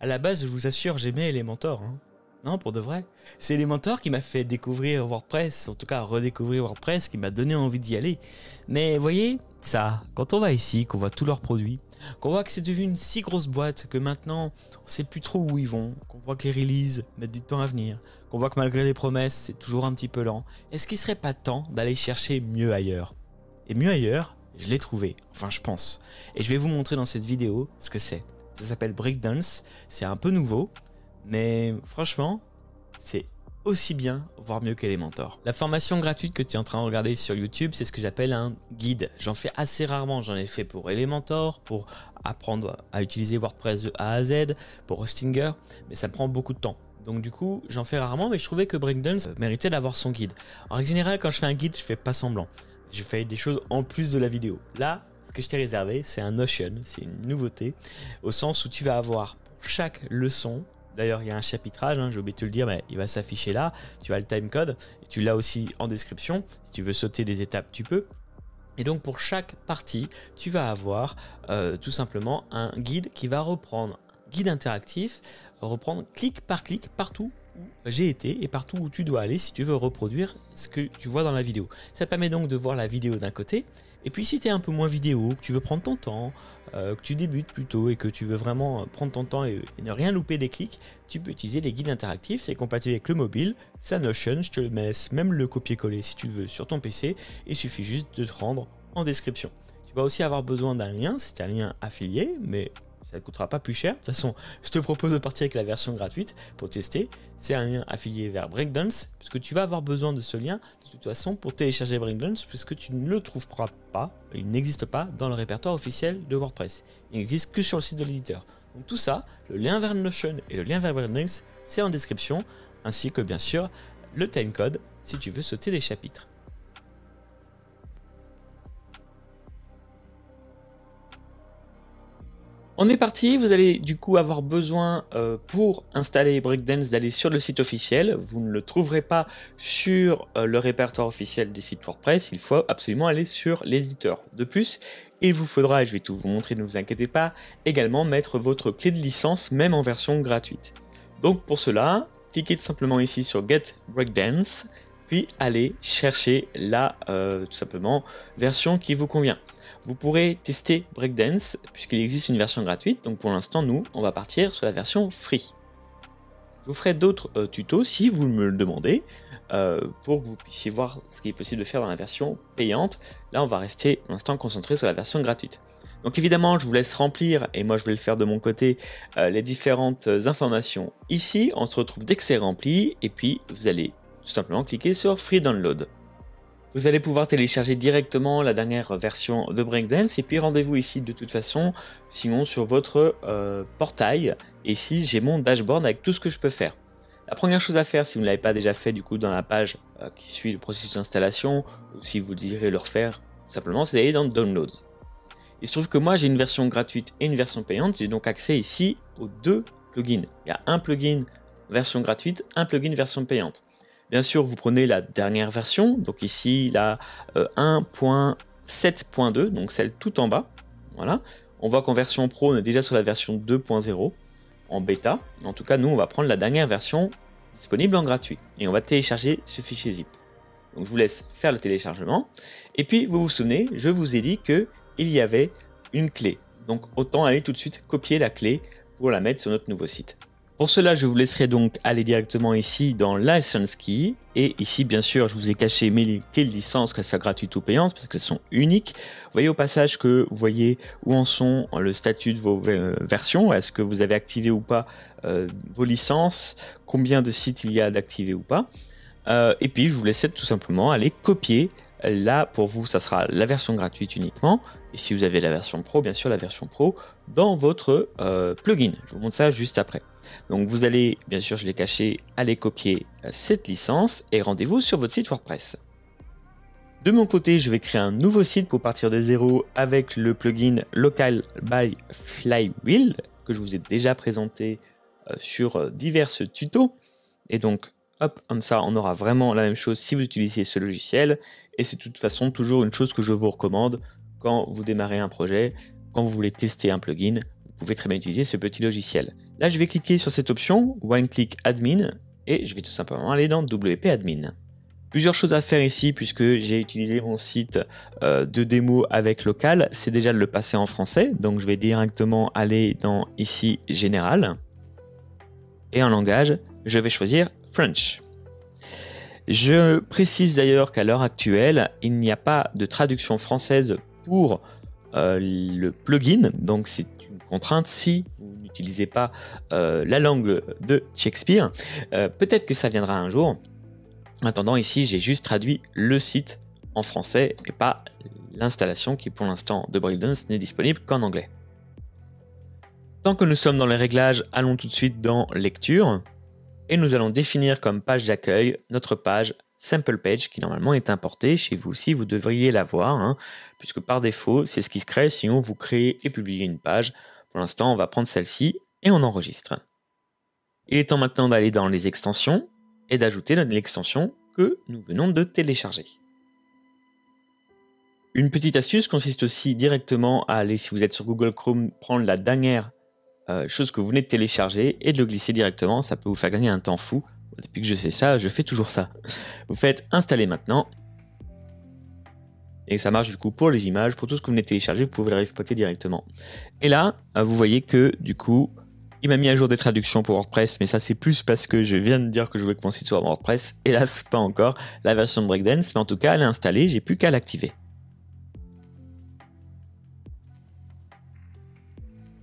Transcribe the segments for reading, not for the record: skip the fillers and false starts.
À la base, je vous assure, j'aimais Elementor. Hein. Non, pour de vrai. C'est Elementor qui m'a fait découvrir WordPress, en tout cas redécouvrir WordPress, qui m'a donné envie d'y aller. Mais voyez, ça, quand on va ici, qu'on voit tous leurs produits, qu'on voit que c'est devenu une si grosse boîte que maintenant, on sait plus trop où ils vont, qu'on voit que les releases mettent du temps à venir, qu'on voit que malgré les promesses, c'est toujours un petit peu lent, est-ce qu'il serait pas temps d'aller chercher mieux ailleurs? Et mieux ailleurs, je l'ai trouvé, enfin je pense. Et je vais vous montrer dans cette vidéo ce que c'est. Ça s'appelle Breakdance, c'est un peu nouveau, mais franchement, c'est aussi bien, voire mieux qu'Elementor. La formation gratuite que tu es en train de regarder sur YouTube, c'est ce que j'appelle un guide. J'en fais assez rarement, j'en ai fait pour Elementor, pour apprendre à utiliser WordPress de A à Z, pour Hostinger, mais ça prend beaucoup de temps. Donc du coup, j'en fais rarement, mais je trouvais que Breakdance méritait d'avoir son guide. En règle générale, quand je fais un guide, je fais pas semblant. Je fais des choses en plus de la vidéo. Là, ce que je t'ai réservé, c'est un Notion, c'est une nouveauté, au sens où tu vas avoir pour chaque leçon, d'ailleurs il y a un chapitrage, hein, j'ai oublié de te le dire, mais il va s'afficher là, tu as le timecode, et tu l'as aussi en description, si tu veux sauter des étapes tu peux. Et donc pour chaque partie, tu vas avoir tout simplement un guide qui va reprendre, guide interactif, reprendre clic par clic partout où j'ai été et partout où tu dois aller si tu veux reproduire ce que tu vois dans la vidéo. Ça te permet donc de voir la vidéo d'un côté, et puis si tu es un peu moins vidéo, que tu veux prendre ton temps, que tu débutes plutôt et que tu veux vraiment prendre ton temps et ne rien louper des clics, tu peux utiliser les guides interactifs, c'est compatible avec le mobile, ça Notion, je te le laisse même le copier-coller si tu le veux sur ton PC, il suffit juste de te rendre en description. Tu vas aussi avoir besoin d'un lien, c'est un lien affilié, mais ça ne coûtera pas plus cher. De toute façon, je te propose de partir avec la version gratuite pour tester. C'est un lien affilié vers Breakdance, puisque tu vas avoir besoin de ce lien de toute façon pour télécharger Breakdance, puisque tu ne le trouveras pas, il n'existe pas dans le répertoire officiel de WordPress. Il n'existe que sur le site de l'éditeur. Donc tout ça, le lien vers Notion et le lien vers Breakdance, c'est en description, ainsi que bien sûr le timecode si tu veux sauter des chapitres. On est parti, vous allez du coup avoir besoin pour installer Breakdance d'aller sur le site officiel. Vous ne le trouverez pas sur le répertoire officiel des sites WordPress, il faut absolument aller sur l'éditeur. De plus, il vous faudra, et je vais tout vous montrer, ne vous inquiétez pas, également mettre votre clé de licence, même en version gratuite. Donc pour cela, cliquez tout simplement ici sur Get Breakdance, puis allez chercher la tout simplement version qui vous convient. Vous pourrez tester Breakdance puisqu'il existe une version gratuite, donc pour l'instant nous on va partir sur la version free. Je vous ferai d'autres tutos si vous me le demandez pour que vous puissiez voir ce qui est possible de faire dans la version payante. Là on va rester pour l'instant concentré sur la version gratuite. Donc évidemment je vous laisse remplir, et moi je vais le faire de mon côté, les différentes informations ici. On se retrouve dès que c'est rempli et puis vous allez tout simplement cliquer sur Free Download. Vous allez pouvoir télécharger directement la dernière version de Breakdance et puis rendez-vous ici de toute façon, sinon sur votre portail. Et ici j'ai mon dashboard avec tout ce que je peux faire. La première chose à faire, si vous ne l'avez pas déjà fait du coup dans la page qui suit le processus d'installation, ou si vous désirez le refaire, tout simplement c'est d'aller dans Downloads. Il se trouve que moi j'ai une version gratuite et une version payante, j'ai donc accès ici aux deux plugins. Il y a un plugin version gratuite, un plugin version payante. Bien sûr, vous prenez la dernière version, donc ici la 1.7.2, donc celle tout en bas. Voilà. On voit qu'en version pro, on est déjà sur la version 2.0 en bêta. En tout cas, nous, on va prendre la dernière version disponible en gratuit et on va télécharger ce fichier zip. Donc je vous laisse faire le téléchargement. Et puis, vous vous souvenez, je vous ai dit qu'il y avait une clé. Donc autant aller tout de suite copier la clé pour la mettre sur notre nouveau site. Pour cela, je vous laisserai donc aller directement ici dans License Key. Et ici, bien sûr, je vous ai caché mes clés de licence, qu'elles soient gratuites ou payantes, parce qu'elles sont uniques. Vous voyez au passage que vous voyez où en sont le statut de vos versions. Est-ce que vous avez activé ou pas vos licences? Combien de sites il y a d'activés ou pas? Et puis, je vous laisse tout simplement aller copier. Là, pour vous, ça sera la version gratuite uniquement. Et si vous avez la version pro, bien sûr, la version pro dans votre plugin. Je vous montre ça juste après. Donc vous allez, bien sûr je l'ai caché, aller copier cette licence et rendez-vous sur votre site WordPress. De mon côté, je vais créer un nouveau site pour partir de zéro avec le plugin Local by Flywheel que je vous ai déjà présenté sur divers tutos. Et donc, hop, comme ça, on aura vraiment la même chose si vous utilisez ce logiciel. Et c'est de toute façon toujours une chose que je vous recommande quand vous démarrez un projet, quand vous voulez tester un plugin. Vous pouvez très bien utiliser ce petit logiciel. Là, je vais cliquer sur cette option, One Click Admin, et je vais tout simplement aller dans WP Admin. Plusieurs choses à faire ici, puisque j'ai utilisé mon site de démo avec local, c'est déjà de le passer en français, donc je vais directement aller dans ici Général, et en langage, je vais choisir French. Je précise d'ailleurs qu'à l'heure actuelle, il n'y a pas de traduction française pour le plugin, donc c'est une contrainte si vous n'utilisez pas la langue de Shakespeare. Peut-être que ça viendra un jour. En attendant, ici, j'ai juste traduit le site en français et pas l'installation qui, pour l'instant, de Breakdance n'est disponible qu'en anglais. Tant que nous sommes dans les réglages, allons tout de suite dans Lecture. Et nous allons définir comme page d'accueil notre page Sample Page qui normalement est importée. Chez vous aussi, vous devriez l'avoir, hein, puisque par défaut, c'est ce qui se crée. Sinon, vous créez et publiez une page. Pour l'instant, on va prendre celle-ci et on enregistre. Il est temps maintenant d'aller dans les extensions et d'ajouter l'extension que nous venons de télécharger. Une petite astuce consiste aussi directement à aller, si vous êtes sur Google Chrome, prendre la dernière chose que vous venez de télécharger et de le glisser directement. Ça peut vous faire gagner un temps fou. Depuis que je sais ça, je fais toujours ça. Vous faites installer maintenant. Et ça marche du coup pour les images, pour tout ce que vous venez de télécharger, vous pouvez le exploiter directement. Et là, vous voyez que du coup, il m'a mis à jour des traductions pour WordPress, mais ça c'est plus parce que je viens de dire que je voulais que mon site soit WordPress. Hélas, pas encore la version de Breakdance, mais en tout cas, elle est installée, j'ai plus qu'à l'activer.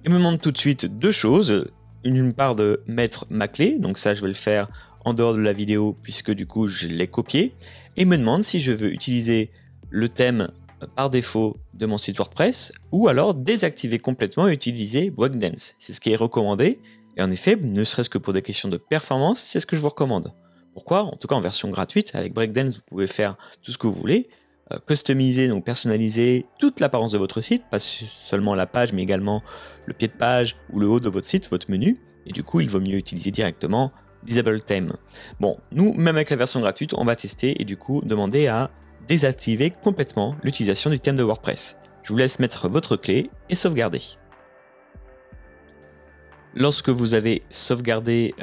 Il me demande tout de suite deux choses. D'une part de mettre ma clé, donc ça je vais le faire en dehors de la vidéo puisque du coup je l'ai copié. Et il me demande si je veux utiliser le thème par défaut de mon site WordPress ou alors désactiver complètement et utiliser Breakdance. C'est ce qui est recommandé et en effet, ne serait-ce que pour des questions de performance, c'est ce que je vous recommande. Pourquoi? En tout cas en version gratuite, avec Breakdance vous pouvez faire tout ce que vous voulez, customiser, donc personnaliser toute l'apparence de votre site, pas seulement la page mais également le pied de page ou le haut de votre site, votre menu, et du coup il vaut mieux utiliser directement Disable Theme. Bon, nous, même avec la version gratuite, on va tester et du coup demander à désactiver complètement l'utilisation du thème de WordPress. Je vous laisse mettre votre clé et sauvegarder. Lorsque vous avez sauvegardé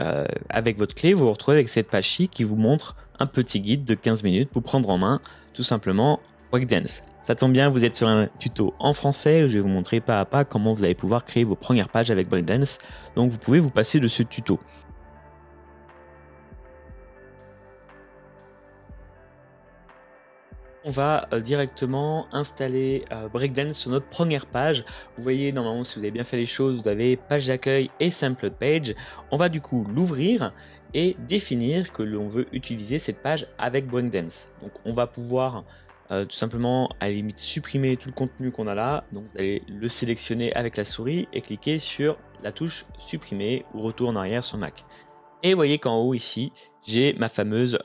avec votre clé, vous vous retrouvez avec cette page-ci qui vous montre un petit guide de 15 minutes pour prendre en main tout simplement Breakdance. Ça tombe bien, vous êtes sur un tuto en français où je vais vous montrer pas à pas comment vous allez pouvoir créer vos premières pages avec Breakdance. Donc vous pouvez vous passer de ce tuto. On va directement installer Breakdance sur notre première page. Vous voyez, normalement, si vous avez bien fait les choses, vous avez page d'accueil et Sample Page. On va du coup l'ouvrir et définir que l'on veut utiliser cette page avec Breakdance. Donc, on va pouvoir tout simplement, à la limite, supprimer tout le contenu qu'on a là. Donc, vous allez le sélectionner avec la souris et cliquer sur la touche supprimer ou retour en arrière sur Mac. Et vous voyez qu'en haut ici, j'ai ma fameuse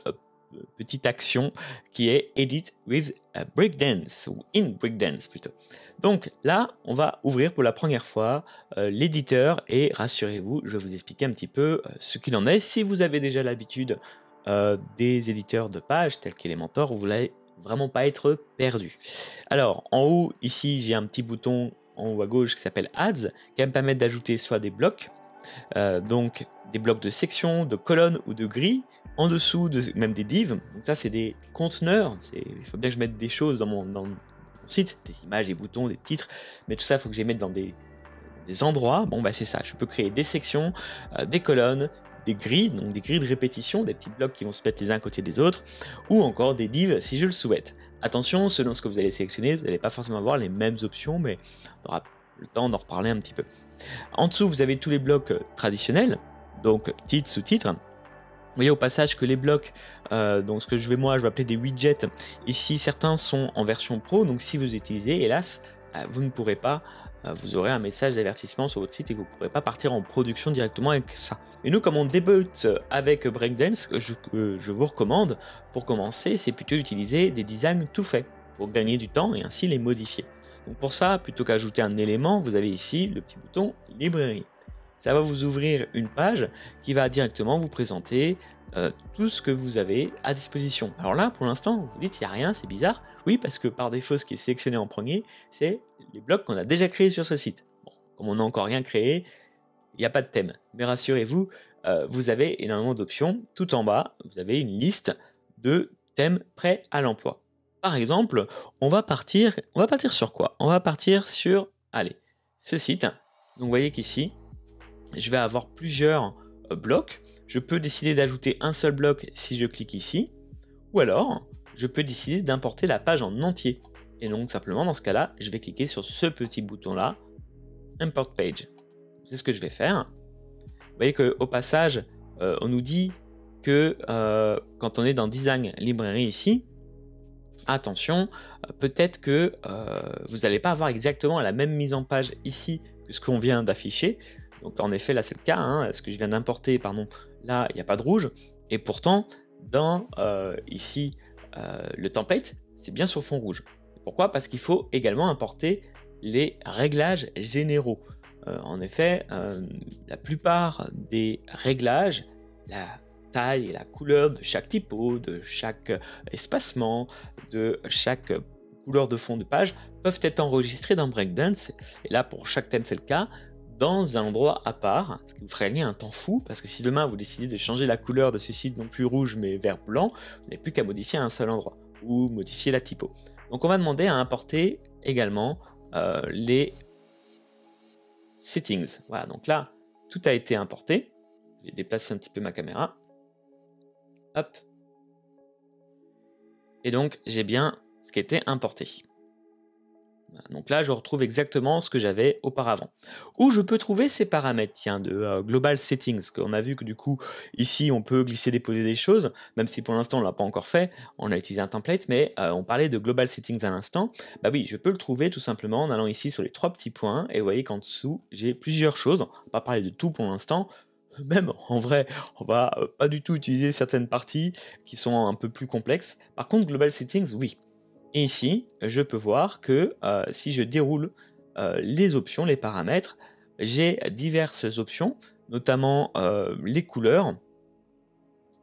petite action qui est Edit with Breakdance ou in Breakdance plutôt. Donc là, on va ouvrir pour la première fois l'éditeur et rassurez-vous, je vais vous expliquer un petit peu ce qu'il en est. Si vous avez déjà l'habitude des éditeurs de pages tels qu'Elementor, vous n'allez vraiment pas être perdu. Alors en haut ici, j'ai un petit bouton en haut à gauche qui s'appelle Ads qui va me permettre d'ajouter soit des blocs, donc des blocs de sections, de colonnes ou de grilles. En dessous, même des divs, donc ça c'est des conteneurs, il faut bien que je mette des choses dans mon site, des images, des boutons, des titres, mais tout ça il faut que je les mette dans des endroits. Bon bah c'est ça, je peux créer des sections, des colonnes, des grilles, donc des grilles de répétition, des petits blocs qui vont se mettre les uns à côté des autres, ou encore des divs si je le souhaite. Attention, selon ce que vous allez sélectionner, vous n'allez pas forcément avoir les mêmes options, mais on aura le temps d'en reparler un petit peu. En dessous, vous avez tous les blocs traditionnels, donc titre, sous-titre. Vous voyez au passage que les blocs, donc ce que je vais appeler des widgets, ici certains sont en version pro, donc si vous utilisez, hélas, vous ne pourrez pas, vous aurez un message d'avertissement sur votre site et que vous ne pourrez pas partir en production directement avec ça. Et nous, comme on débute avec Breakdance, je vous recommande, pour commencer, c'est plutôt d'utiliser des designs tout faits, pour gagner du temps et ainsi les modifier. Donc pour ça, plutôt qu'ajouter un élément, vous avez ici le petit bouton librairie. Ça va vous ouvrir une page qui va directement vous présenter tout ce que vous avez à disposition. Alors là, pour l'instant, vous vous dites, il n'y a rien, c'est bizarre. Oui, parce que par défaut, ce qui est sélectionné en premier, c'est les blocs qu'on a déjà créés sur ce site. Bon, comme on n'a encore rien créé, il n'y a pas de thème. Mais rassurez-vous, vous avez énormément d'options. Tout en bas, vous avez une liste de thèmes prêts à l'emploi. Par exemple, on va partir sur quoi? On va partir sur, allez, ce site. Donc vous voyez qu'ici, je vais avoir plusieurs blocs. Je peux décider d'ajouter un seul bloc si je clique ici, ou alors je peux décider d'importer la page en entier. Et donc simplement dans ce cas-là, je vais cliquer sur ce petit bouton-là, Import Page. C'est ce que je vais faire. Vous voyez qu'au passage, on nous dit que quand on est dans Design Librairie ici, attention, peut-être que vous n'allez pas avoir exactement la même mise en page ici que ce qu'on vient d'afficher. Donc en effet, là c'est le cas, hein, ce que je viens d'importer, pardon, là il n'y a pas de rouge. Et pourtant, dans ici, le template, c'est bien sur fond rouge. Pourquoi? Parce qu'il faut également importer les réglages généraux. En effet, la plupart des réglages, la taille et la couleur de chaque typo, de chaque espacement, de chaque couleur de fond de page peuvent être enregistrés dans Breakdance. Et là, pour chaque thème, c'est le cas, dans un endroit à part, ce qui vous ferait gagner un temps fou, parce que si demain vous décidez de changer la couleur de ce site, non plus rouge mais vert blanc, vous n'avez plus qu'à modifier à un seul endroit, ou modifier la typo. Donc on va demander à importer également les settings. Voilà, donc là, tout a été importé. Je vais déplacer un petit peu ma caméra. Hop. Et donc, j'ai bien ce qui était importé. Voilà, donc là, je retrouve exactement ce que j'avais auparavant. Où je peux trouver ces paramètres, tiens, de Global Settings, qu'on a vu que du coup, ici, on peut glisser, déposer des choses, même si pour l'instant, on ne l'a pas encore fait, on a utilisé un template, mais on parlait de Global Settings à l'instant. Bah oui, je peux le trouver tout simplement en allant ici sur les 3 petits points, et vous voyez qu'en dessous, j'ai plusieurs choses. On ne va pas parler de tout pour l'instant. Même en vrai, on va pas du tout utiliser certaines parties qui sont un peu plus complexes. Par contre, Global Settings, oui. Et ici, je peux voir que si je déroule les options, les paramètres, j'ai diverses options, notamment les couleurs.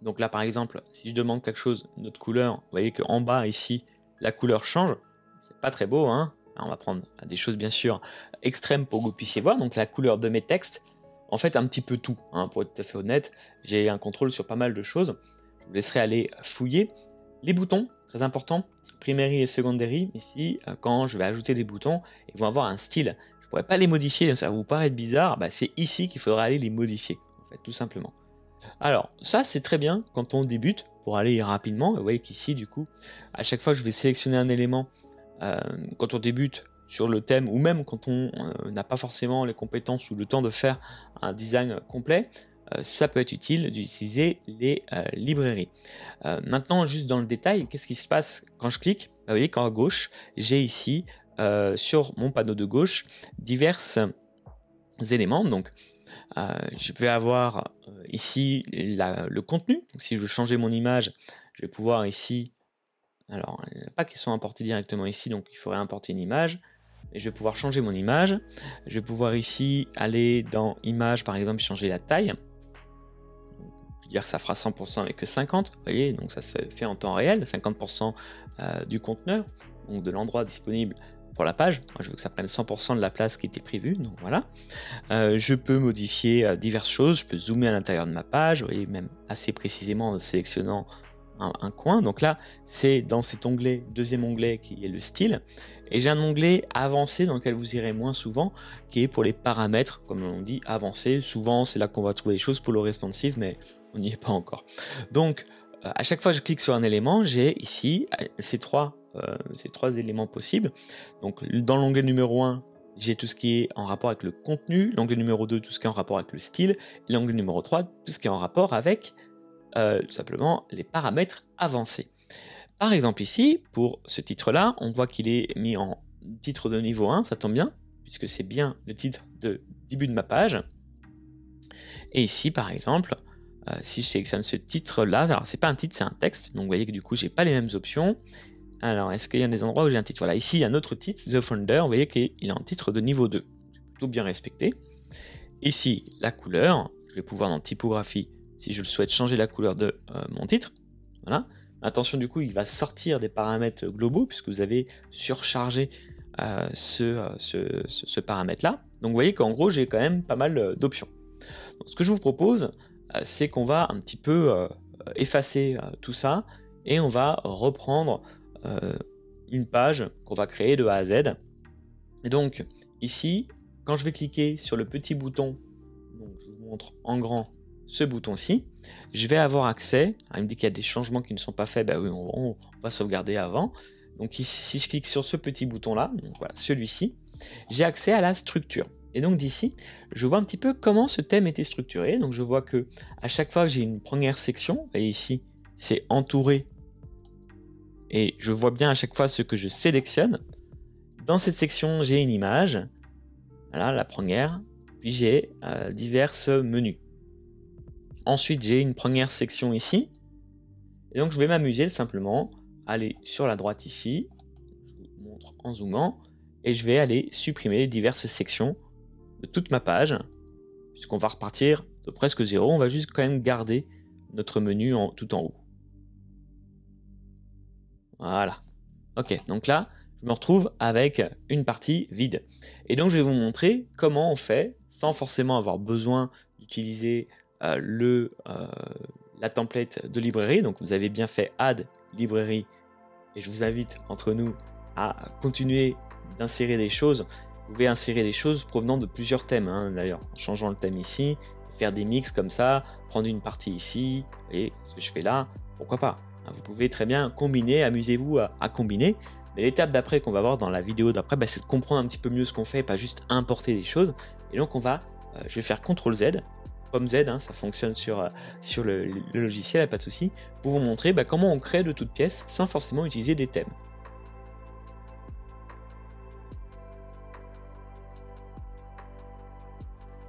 Donc là, par exemple, si je demande quelque chose, une autre couleur, vous voyez qu'en bas, ici, la couleur change. C'est pas très beau, hein. Alors, on va prendre des choses, bien sûr, extrêmes pour que vous puissiez voir. Donc la couleur de mes textes, en fait, un petit peu tout, hein, pour être tout à fait honnête. J'ai un contrôle sur pas mal de choses. Je vous laisserai aller fouiller. Les boutons, très important, primary et secondary. Ici, quand je vais ajouter des boutons, ils vont avoir un style. Je ne pourrais pas les modifier, ça va vous paraître bizarre. Bah, c'est ici qu'il faudra aller les modifier, en fait, tout simplement. Alors, ça, c'est très bien quand on débute, pour aller rapidement. Vous voyez qu'ici, du coup, à chaque fois, je vais sélectionner un élément quand on débute sur le thème, ou même quand on n'a pas forcément les compétences ou le temps de faire un design complet. Ça peut être utile d'utiliser les librairies. Maintenant, juste dans le détail, qu'est-ce qui se passe quand je clique? Vous voyez qu'à gauche, j'ai ici, sur mon panneau de gauche, divers éléments. Donc, je vais avoir ici le contenu. Donc, si je veux changer mon image, je vais pouvoir ici... Alors, il n'y en a pas qui sont importés directement ici, donc il faudrait importer une image. Et je vais pouvoir changer mon image. Je vais pouvoir ici aller dans image, par exemple, changer la taille. Je veux dire que ça fera 100% avec que 50, vous voyez, donc ça se fait en temps réel, 50% du conteneur, donc de l'endroit disponible pour la page. Moi, je veux que ça prenne 100% de la place qui était prévue, donc voilà. Je peux modifier diverses choses, je peux zoomer à l'intérieur de ma page, vous voyez, même assez précisément en sélectionnant un coin. Donc là, c'est dans cet onglet, deuxième onglet qui est le style. Et j'ai un onglet avancé dans lequel vous irez moins souvent, qui est pour les paramètres, comme on dit, avancé. Souvent, c'est là qu'on va trouver des choses pour le responsive, mais on n'y est pas encore. Donc, à chaque fois que je clique sur un élément, j'ai ici ces trois éléments possibles. Donc, dans l'onglet numéro 1, j'ai tout ce qui est en rapport avec le contenu. L'onglet numéro 2, tout ce qui est en rapport avec le style. Et l'onglet numéro 3, tout ce qui est en rapport avec tout simplement les paramètres avancés. Par exemple ici, pour ce titre-là, on voit qu'il est mis en titre de niveau 1, ça tombe bien, puisque c'est bien le titre de début de ma page. Et ici, par exemple, si je sélectionne ce titre-là, alors c'est pas un titre, c'est un texte, donc vous voyez que du coup, j'ai pas les mêmes options. Alors, est-ce qu'il y a des endroits où j'ai un titre? Voilà, ici, il y a un autre titre, The Founder, vous voyez qu'il est en titre de niveau 2. C'est plutôt bien respecté. Ici, la couleur, je vais pouvoir dans typographie, si je le souhaite, changer la couleur de mon titre. Voilà. Attention, du coup, il va sortir des paramètres globaux puisque vous avez surchargé ce paramètre-là. Donc vous voyez qu'en gros, j'ai quand même pas mal d'options. Donc, ce que je vous propose, c'est qu'on va un petit peu effacer tout ça et on va reprendre une page qu'on va créer de A à Z. Et donc ici, quand je vais cliquer sur le petit bouton, donc je vous montre en grand ce bouton-ci, je vais avoir accès, il me dit qu'il y a des changements qui ne sont pas faits, bah oui, on va sauvegarder avant. Donc ici, si je clique sur ce petit bouton-là, donc voilà, celui-ci, j'ai accès à la structure. Et donc d'ici, je vois un petit peu comment ce thème était structuré. Donc je vois que à chaque fois que j'ai une première section, et ici c'est entouré, et je vois bien à chaque fois ce que je sélectionne. Dans cette section, j'ai une image, voilà la première, puis j'ai diverses menus. Ensuite, j'ai une première section ici, et donc je vais m'amuser simplement à aller sur la droite ici, je vous montre en zoomant, et je vais aller supprimer les diverses sections de toute ma page, puisqu'on va repartir de presque zéro, on va juste quand même garder notre menu tout en haut. Voilà. Ok, donc là, je me retrouve avec une partie vide. Et donc, je vais vous montrer comment on fait, sans forcément avoir besoin d'utiliser la template de librairie. Donc, vous avez bien fait Add Librairie. Et je vous invite, entre nous, à continuer d'insérer des choses. Vous pouvez insérer des choses provenant de plusieurs thèmes, hein, d'ailleurs, en changeant le thème ici, faire des mix comme ça, prendre une partie ici, vous voyez ce que je fais là, pourquoi pas. Vous pouvez très bien combiner, amusez-vous à combiner. Mais l'étape d'après qu'on va voir dans la vidéo d'après, bah, c'est de comprendre un petit peu mieux ce qu'on fait, pas juste importer des choses. Et donc je vais faire CTRL Z, pomme Z, hein, ça fonctionne sur le logiciel, pas de souci, pour vous montrer comment on crée de toutes pièces sans forcément utiliser des thèmes.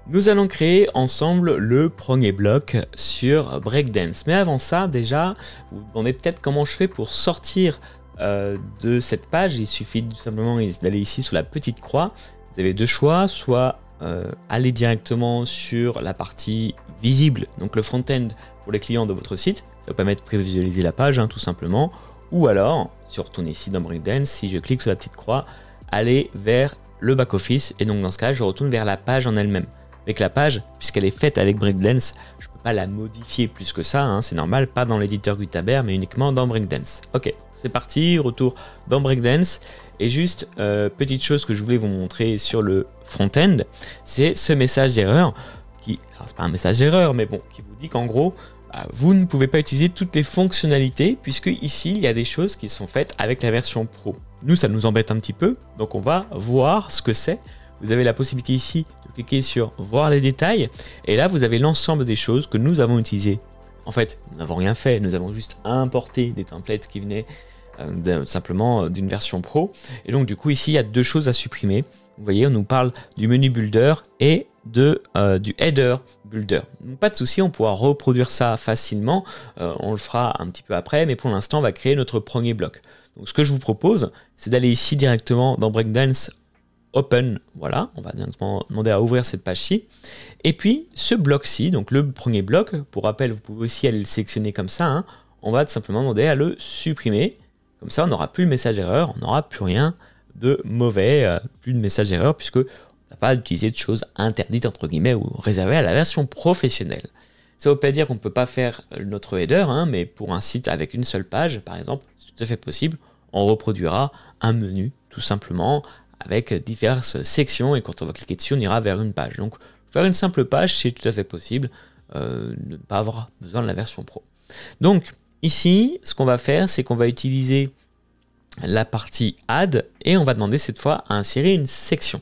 Nous allons créer ensemble le premier bloc sur Breakdance. Mais avant ça, déjà, vous vous demandez peut-être comment je fais pour sortir de cette page. Il suffit tout simplement d'aller ici sous la petite croix. Vous avez deux choix, soit aller directement sur la partie visible, donc le front-end pour les clients de votre site. Ça va permettre de prévisualiser la page, hein, tout simplement. Ou alors, si on retourne ici dans Breakdance, si je clique sur la petite croix, aller vers le back-office. Et donc dans ce cas, je retourne vers la page en elle-même. Avec la page, puisqu'elle est faite avec Breakdance, je ne peux pas la modifier plus que ça, hein, c'est normal, pas dans l'éditeur Gutenberg, mais uniquement dans Breakdance. Ok, c'est parti, retour dans Breakdance. Et juste, petite chose que je voulais vous montrer sur le front-end, c'est ce message d'erreur, qui, alors c'est pas un message d'erreur, mais bon, qui vous dit qu'en gros, vous ne pouvez pas utiliser toutes les fonctionnalités, puisque ici, il y a des choses qui sont faites avec la version Pro. Nous, ça nous embête un petit peu, donc on va voir ce que c'est. Vous avez la possibilité ici de cliquer sur voir les détails et là vous avez l'ensemble des choses que nous avons utilisées. En fait, nous n'avons rien fait, nous avons juste importé des templates qui venaient simplement d'une version pro. Et donc du coup ici il y a deux choses à supprimer. Vous voyez, on nous parle du menu builder et du header builder. Donc, pas de souci, on pourra reproduire ça facilement. On le fera un petit peu après, mais pour l'instant on va créer notre premier bloc. Donc ce que je vous propose, c'est d'aller ici directement dans Breakdance Open, voilà, on va directement demander à ouvrir cette page-ci. Et puis, ce bloc-ci, donc le premier bloc, pour rappel, vous pouvez aussi aller le sélectionner comme ça, hein, on va tout simplement demander à le supprimer. Comme ça, on n'aura plus le message erreur, on n'aura plus rien de mauvais, plus de message erreur, puisque on n'a pas utilisé de choses interdites, entre guillemets, ou réservées à la version professionnelle. Ça ne veut pas dire qu'on ne peut pas faire notre header, hein, mais pour un site avec une seule page, par exemple, c'est tout à fait possible, on reproduira un menu, tout simplement, avec diverses sections, et quand on va cliquer dessus, on ira vers une page. Donc, faire une simple page, c'est tout à fait possible, ne pas avoir besoin de la version pro. Donc, ici, ce qu'on va faire, c'est qu'on va utiliser la partie Add, et on va demander cette fois à insérer une section.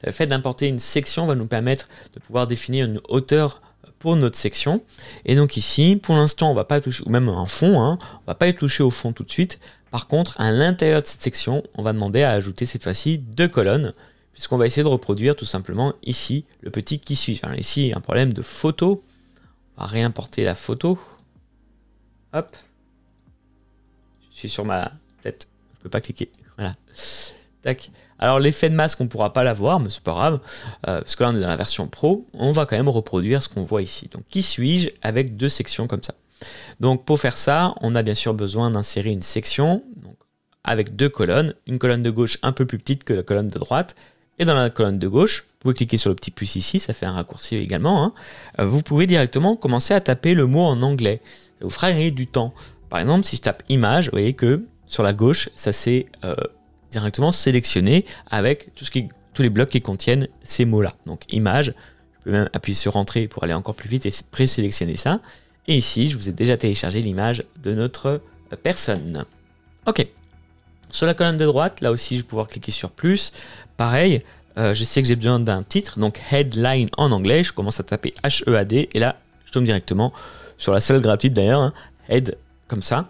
Le fait d'importer une section va nous permettre de pouvoir définir une hauteur pour notre section. Et donc ici, pour l'instant, on va pas toucher, ou même un fond, hein, on va pas y toucher au fond tout de suite. Par contre, à l'intérieur de cette section, on va demander à ajouter cette fois-ci deux colonnes, puisqu'on va essayer de reproduire tout simplement ici le petit qui suis. Alors ici, il y a un problème de photo. On va réimporter la photo. Hop. Je suis sur ma tête. Je ne peux pas cliquer. Voilà. Tac. Alors l'effet de masque, on ne pourra pas l'avoir, mais c'est pas grave, parce que là on est dans la version pro. On va quand même reproduire ce qu'on voit ici. Donc qui suis-je avec deux sections comme ça. Donc pour faire ça, on a bien sûr besoin d'insérer une section donc, avec deux colonnes. Une colonne de gauche un peu plus petite que la colonne de droite. Et dans la colonne de gauche, vous pouvez cliquer sur le petit plus ici, ça fait un raccourci également. Hein. Vous pouvez directement commencer à taper le mot en anglais. Ça vous fera gagner du temps. Par exemple, si je tape image, vous voyez que sur la gauche, ça s'est directement sélectionné avec tous les blocs qui contiennent ces mots-là. Donc image, je peux même appuyer sur entrée pour aller encore plus vite et présélectionner ça. Et ici, je vous ai déjà téléchargé l'image de notre personne. Ok. Sur la colonne de droite, là aussi, je vais pouvoir cliquer sur plus. Pareil, je sais que j'ai besoin d'un titre, donc headline en anglais. Je commence à taper H-E-A-D et là, je tombe directement sur la seule gratuite d'ailleurs, hein, head, comme ça.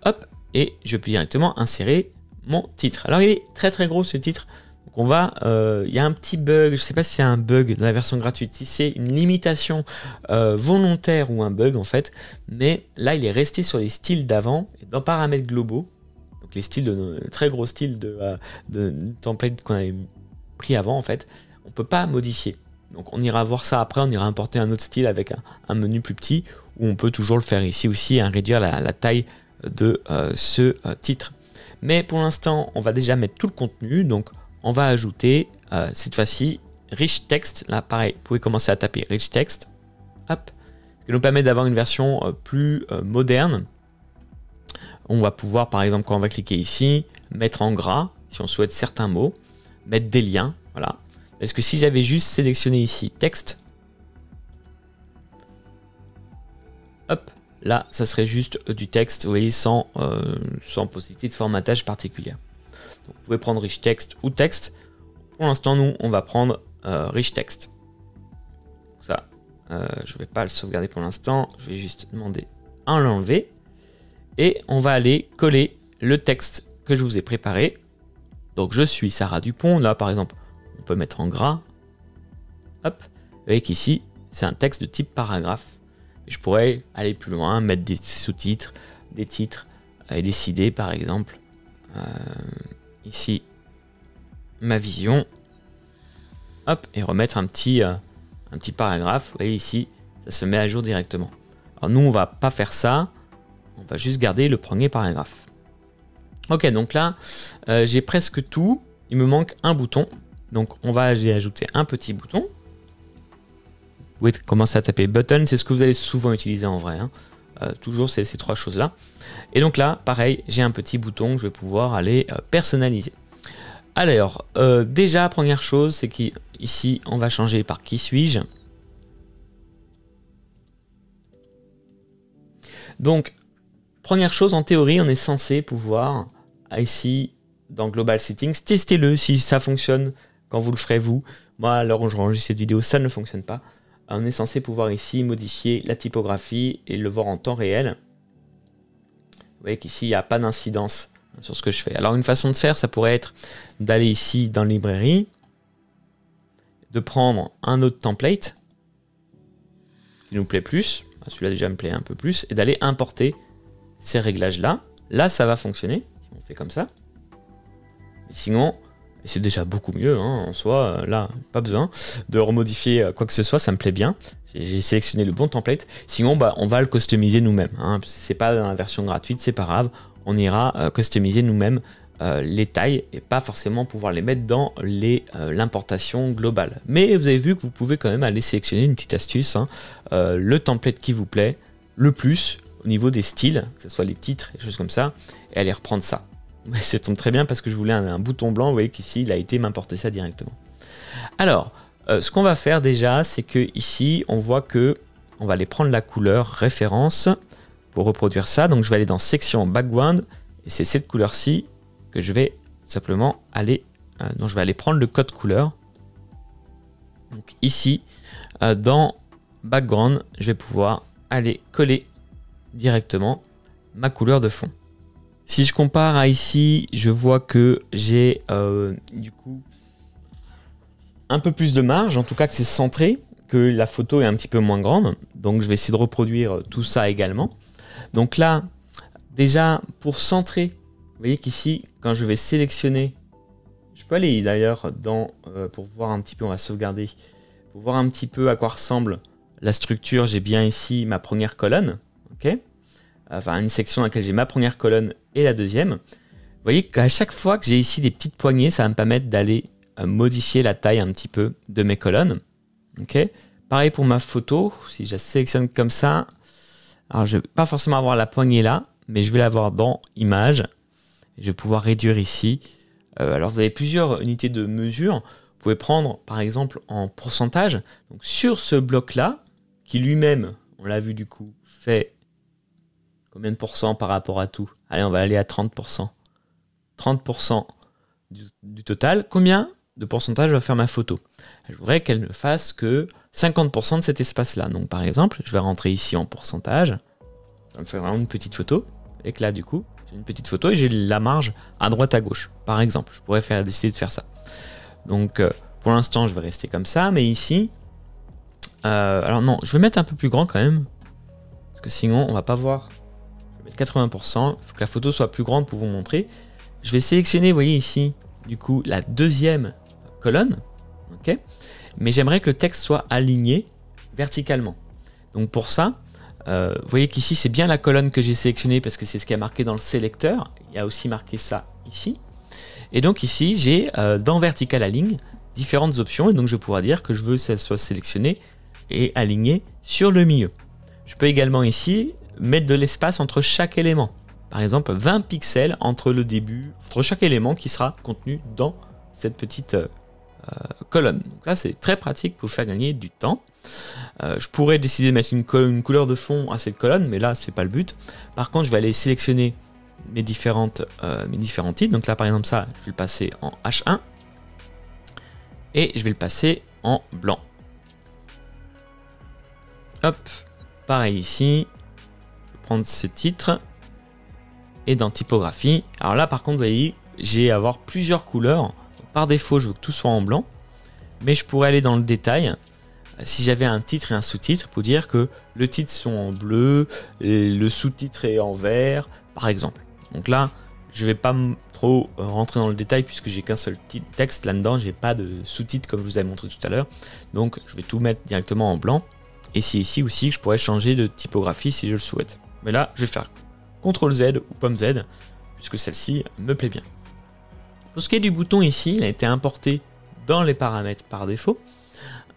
Hop, et je peux directement insérer mon titre. Alors, il est très très gros ce titre. Donc, il y a un petit bug, je ne sais pas si c'est un bug dans la version gratuite, si c'est une limitation volontaire ou un bug en fait. Mais là, il est resté sur les styles d'avant et dans paramètres globaux. Les styles très gros styles de template qu'on avait pris avant en fait, on peut pas modifier. Donc on ira voir ça après, on ira importer un autre style avec un menu plus petit, où on peut toujours le faire ici aussi, hein, réduire la taille de ce titre. Mais pour l'instant, on va déjà mettre tout le contenu, donc on va ajouter cette fois-ci Rich Text. Là pareil, vous pouvez commencer à taper Rich Text, hop, ce qui nous permet d'avoir une version plus moderne. On va pouvoir, par exemple, quand on va cliquer ici, mettre en gras, si on souhaite certains mots, mettre des liens, voilà. Parce que si j'avais juste sélectionné ici texte, hop, là, ça serait juste du texte, vous voyez, sans possibilité de formatage particulière. Donc, vous pouvez prendre Rich Text ou texte. Pour l'instant, nous, on va prendre Rich Text. Ça, je ne vais pas le sauvegarder pour l'instant, je vais juste demander à l'enlever. Et on va aller coller le texte que je vous ai préparé. Donc je suis Sarah Dupont. Là par exemple, on peut mettre en gras. Hop. Vous voyez qu'ici, c'est un texte de type paragraphe. Et je pourrais aller plus loin, mettre des sous-titres, des titres, et décider par exemple, ici, ma vision. Hop, et remettre un petit paragraphe. Vous voyez ici, ça se met à jour directement. Alors nous, on va pas faire ça. On va juste garder le premier paragraphe. Ok, donc là, j'ai presque tout. Il me manque un bouton. Donc, on va ajouter un petit bouton. Vous pouvez commencer à taper button. C'est ce que vous allez souvent utiliser en vrai. Hein. Toujours ces trois choses-là. Et donc là, pareil, j'ai un petit bouton que je vais pouvoir aller personnaliser. Alors, déjà, première chose, c'est qu'ici, on va changer par qui suis-je. Donc, première chose, en théorie, on est censé pouvoir, ici, dans Global Settings, testez-le si ça fonctionne quand vous le ferez vous. Moi, à l'heure où je enregistre cette vidéo, ça ne fonctionne pas. On est censé pouvoir ici modifier la typographie et le voir en temps réel. Vous voyez qu'ici, il n'y a pas d'incidence sur ce que je fais. Alors, une façon de faire, ça pourrait être d'aller ici dans Librairie, de prendre un autre template qui nous plaît plus. Celui-là déjà me plaît un peu plus. Et d'aller importer ces réglages-là. Là, ça va fonctionner. On fait comme ça. Mais sinon, c'est déjà beaucoup mieux hein, en soi. Là, pas besoin de remodifier quoi que ce soit. Ça me plaît bien. J'ai sélectionné le bon template. Sinon, on va le customiser nous-mêmes. Hein. C'est pas dans la version gratuite, c'est pas grave. On ira customiser nous-mêmes les tailles et pas forcément pouvoir les mettre dans l'importation globale. Mais vous avez vu que vous pouvez quand même aller sélectionner une petite astuce. Hein, le template qui vous plaît le plus au niveau des styles, que ce soit les titres, des choses comme ça, et aller reprendre ça. Ça tombe très bien parce que je voulais un bouton blanc. Vous voyez qu'ici, il a été m'importer ça directement. Alors, ce qu'on va faire déjà, c'est que ici, on voit que on va aller prendre la couleur référence pour reproduire ça. Donc, je vais aller dans section background et c'est cette couleur-ci que je vais simplement aller. Donc, je vais aller prendre le code couleur. Donc, ici, dans background, je vais pouvoir aller coller directement ma couleur de fond. Si je compare à ici, je vois que j'ai du coup un peu plus de marge, en tout cas que c'est centré, que la photo est un petit peu moins grande. Donc je vais essayer de reproduire tout ça également. Donc là, déjà pour centrer, vous voyez qu'ici, quand je vais sélectionner, je peux aller d'ailleurs dans, pour voir un petit peu, on va sauvegarder, pour voir un petit peu à quoi ressemble la structure. J'ai bien ici ma première colonne, ok, enfin une section dans laquelle j'ai ma première colonne et la deuxième. Vous voyez qu'à chaque fois que j'ai ici des petites poignées, ça va me permettre d'aller modifier la taille un petit peu de mes colonnes. Ok. Pareil pour ma photo, si je la sélectionne comme ça, alors je ne vais pas forcément avoir la poignée là, mais je vais l'avoir dans Images. Je vais pouvoir réduire ici. Alors vous avez plusieurs unités de mesure. Vous pouvez prendre par exemple en pourcentage. Donc sur ce bloc-là, qui lui-même, on l'a vu du coup, fait combien de pourcents par rapport à tout? Allez, on va aller à 30%. 30% du total. Combien de pourcentage va faire ma photo? Je voudrais qu'elle ne fasse que 50% de cet espace-là. Donc par exemple, je vais rentrer ici en pourcentage. Ça va me faire vraiment une petite photo. Et que là, du coup, j'ai une petite photo et j'ai la marge à droite à gauche. Par exemple, je pourrais décider de faire ça. Donc pour l'instant, je vais rester comme ça. Mais ici, alors non, je vais mettre un peu plus grand quand même. Parce que sinon, on va pas voir. Je vais mettre 80%. Il faut que la photo soit plus grande pour vous montrer. Je vais sélectionner, vous voyez ici, du coup, la deuxième colonne. Ok. Mais j'aimerais que le texte soit aligné verticalement. Donc pour ça, vous voyez qu'ici, c'est bien la colonne que j'ai sélectionnée parce que c'est ce qui est marqué dans le sélecteur. Il y a aussi marqué ça ici. Et donc ici, j'ai dans Vertical Align différentes options. Et donc je vais pouvoir dire que je veux qu'elle soit sélectionnée et alignée sur le milieu. Je peux également ici mettre de l'espace entre chaque élément. Par exemple, 20 pixels entre le début, entre chaque élément qui sera contenu dans cette petite colonne. Donc là, c'est très pratique pour faire gagner du temps. Je pourrais décider de mettre une couleur de fond à cette colonne, mais là, c'est pas le but. Par contre, je vais aller sélectionner mes différents titres. Donc là, par exemple, ça, je vais le passer en H1 et je vais le passer en blanc. Hop, pareil ici. Je vais prendre ce titre et dans typographie. Alors là, par contre, vous voyez, j'ai à avoir plusieurs couleurs. Donc, par défaut, je veux que tout soit en blanc, mais je pourrais aller dans le détail. Si j'avais un titre et un sous-titre, pour dire que le titre sont en bleu, et le sous-titre est en vert, par exemple. Donc là, je ne vais pas trop rentrer dans le détail puisque j'ai qu'un seul texte là-dedans, j'ai pas de sous-titre comme je vous avais montré tout à l'heure. Donc je vais tout mettre directement en blanc. Et c'est ici aussi que je pourrais changer de typographie si je le souhaite. Mais là, je vais faire CTRL Z ou pomme Z, puisque celle-ci me plaît bien. Pour ce qui est du bouton ici, il a été importé dans les paramètres par défaut.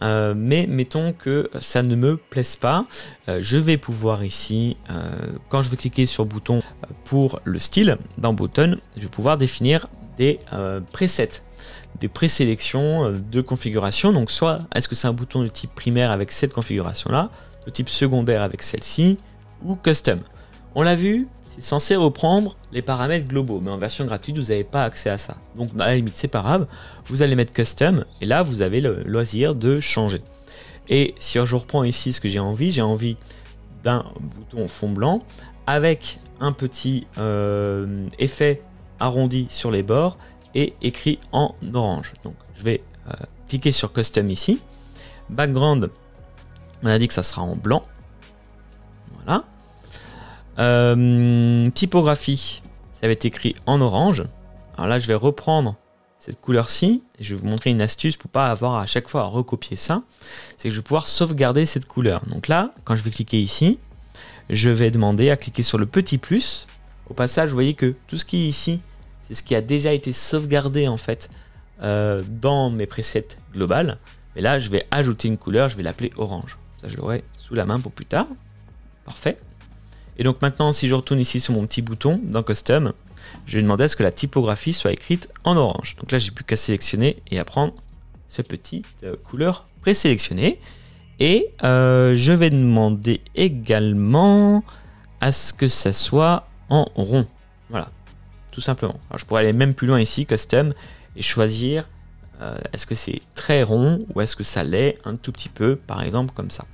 Mais mettons que ça ne me plaise pas, je vais pouvoir ici, quand je vais cliquer sur bouton pour le style, dans button, je vais pouvoir définir des presets, des présélections de configuration. Donc soit est-ce que c'est un bouton de type primaire avec cette configuration là, de type secondaire avec celle-ci, ou custom. On l'a vu, c'est censé reprendre les paramètres globaux, mais en version gratuite, vous n'avez pas accès à ça. Donc à la limite, c'est pas grave, vous allez mettre custom, et là, vous avez le loisir de changer. Et si je reprends ici ce que j'ai envie d'un bouton fond blanc, avec un petit effet arrondi sur les bords, et écrit en orange. Donc je vais cliquer sur custom ici. Background, on a dit que ça sera en blanc. Voilà. Typographie, ça va être écrit en orange. Alors là, je vais reprendre cette couleur-ci et je vais vous montrer une astuce pour pas avoir à chaque fois à recopier ça. C'est que je vais pouvoir sauvegarder cette couleur. Donc là, quand je vais cliquer ici, je vais demander à cliquer sur le petit plus. Au passage, vous voyez que tout ce qui est ici, c'est ce qui a déjà été sauvegardé en fait dans mes presets globales. Mais là, je vais ajouter une couleur, je vais l'appeler orange. Ça, je l'aurai sous la main pour plus tard. Parfait. Et donc maintenant, si je retourne ici sur mon petit bouton dans Custom, je vais demander à ce que la typographie soit écrite en orange. Donc là, j'ai plus qu'à sélectionner et à prendre ce petit couleur présélectionnée. Et je vais demander également à ce que ça soit en rond. Voilà, tout simplement. Alors, je pourrais aller même plus loin ici, Custom, et choisir est-ce que c'est très rond ou est-ce que ça l'est un tout petit peu, par exemple comme ça.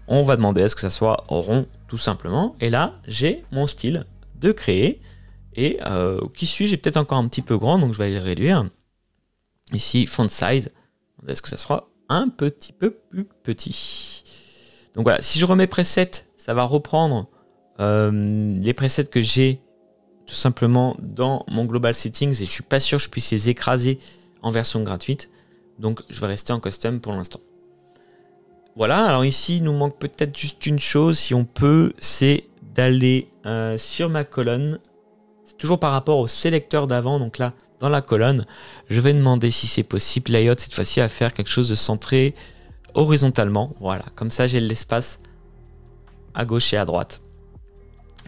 On va demander à ce que ça soit rond tout simplement. Et là, j'ai mon style de créer. Et qui suis-je? J'ai peut-être encore un petit peu grand, donc je vais aller le réduire. Ici, font size. Est-ce que ça sera un petit peu plus petit? Donc voilà, si je remets preset, ça va reprendre les presets que j'ai tout simplement dans mon global settings. Et je suis pas sûr que je puisse les écraser en version gratuite. Donc je vais rester en custom pour l'instant. Voilà, alors ici, il nous manque peut-être juste une chose, si on peut, c'est d'aller sur ma colonne. C'est toujours par rapport au sélecteur d'avant, donc là, dans la colonne, je vais demander si c'est possible, layout cette fois-ci, à faire quelque chose de centré horizontalement. Voilà, comme ça j'ai l'espace à gauche et à droite.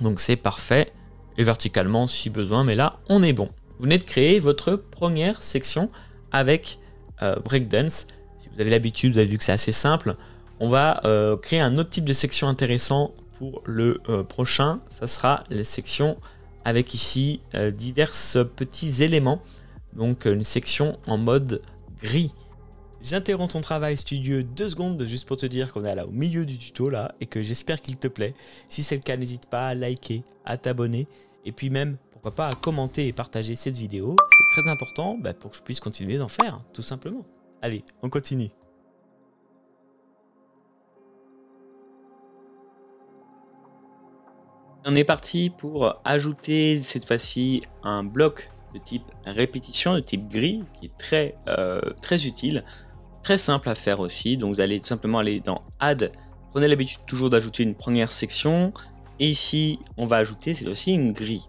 Donc c'est parfait. Et verticalement si besoin, mais là on est bon. Vous venez de créer votre première section avec Breakdance. Si vous avez l'habitude, vous avez vu que c'est assez simple. On va créer un autre type de section intéressant pour le prochain. Ça sera les sections avec ici divers petits éléments. Donc une section en mode gris. J'interromps ton travail studieux 2 secondes juste pour te dire qu'on est là au milieu du tuto là et que j'espère qu'il te plaît. Si c'est le cas, n'hésite pas à liker, à t'abonner et puis même, pourquoi pas, à commenter et partager cette vidéo. C'est très important pour que je puisse continuer d'en faire, tout simplement. Allez, on continue. On est parti pour ajouter cette fois-ci un bloc de type répétition, de type gris, qui est très utile, très simple à faire aussi. Donc vous allez tout simplement aller dans Add, prenez l'habitude toujours d'ajouter une première section, et ici on va ajouter cette fois-ci une grille.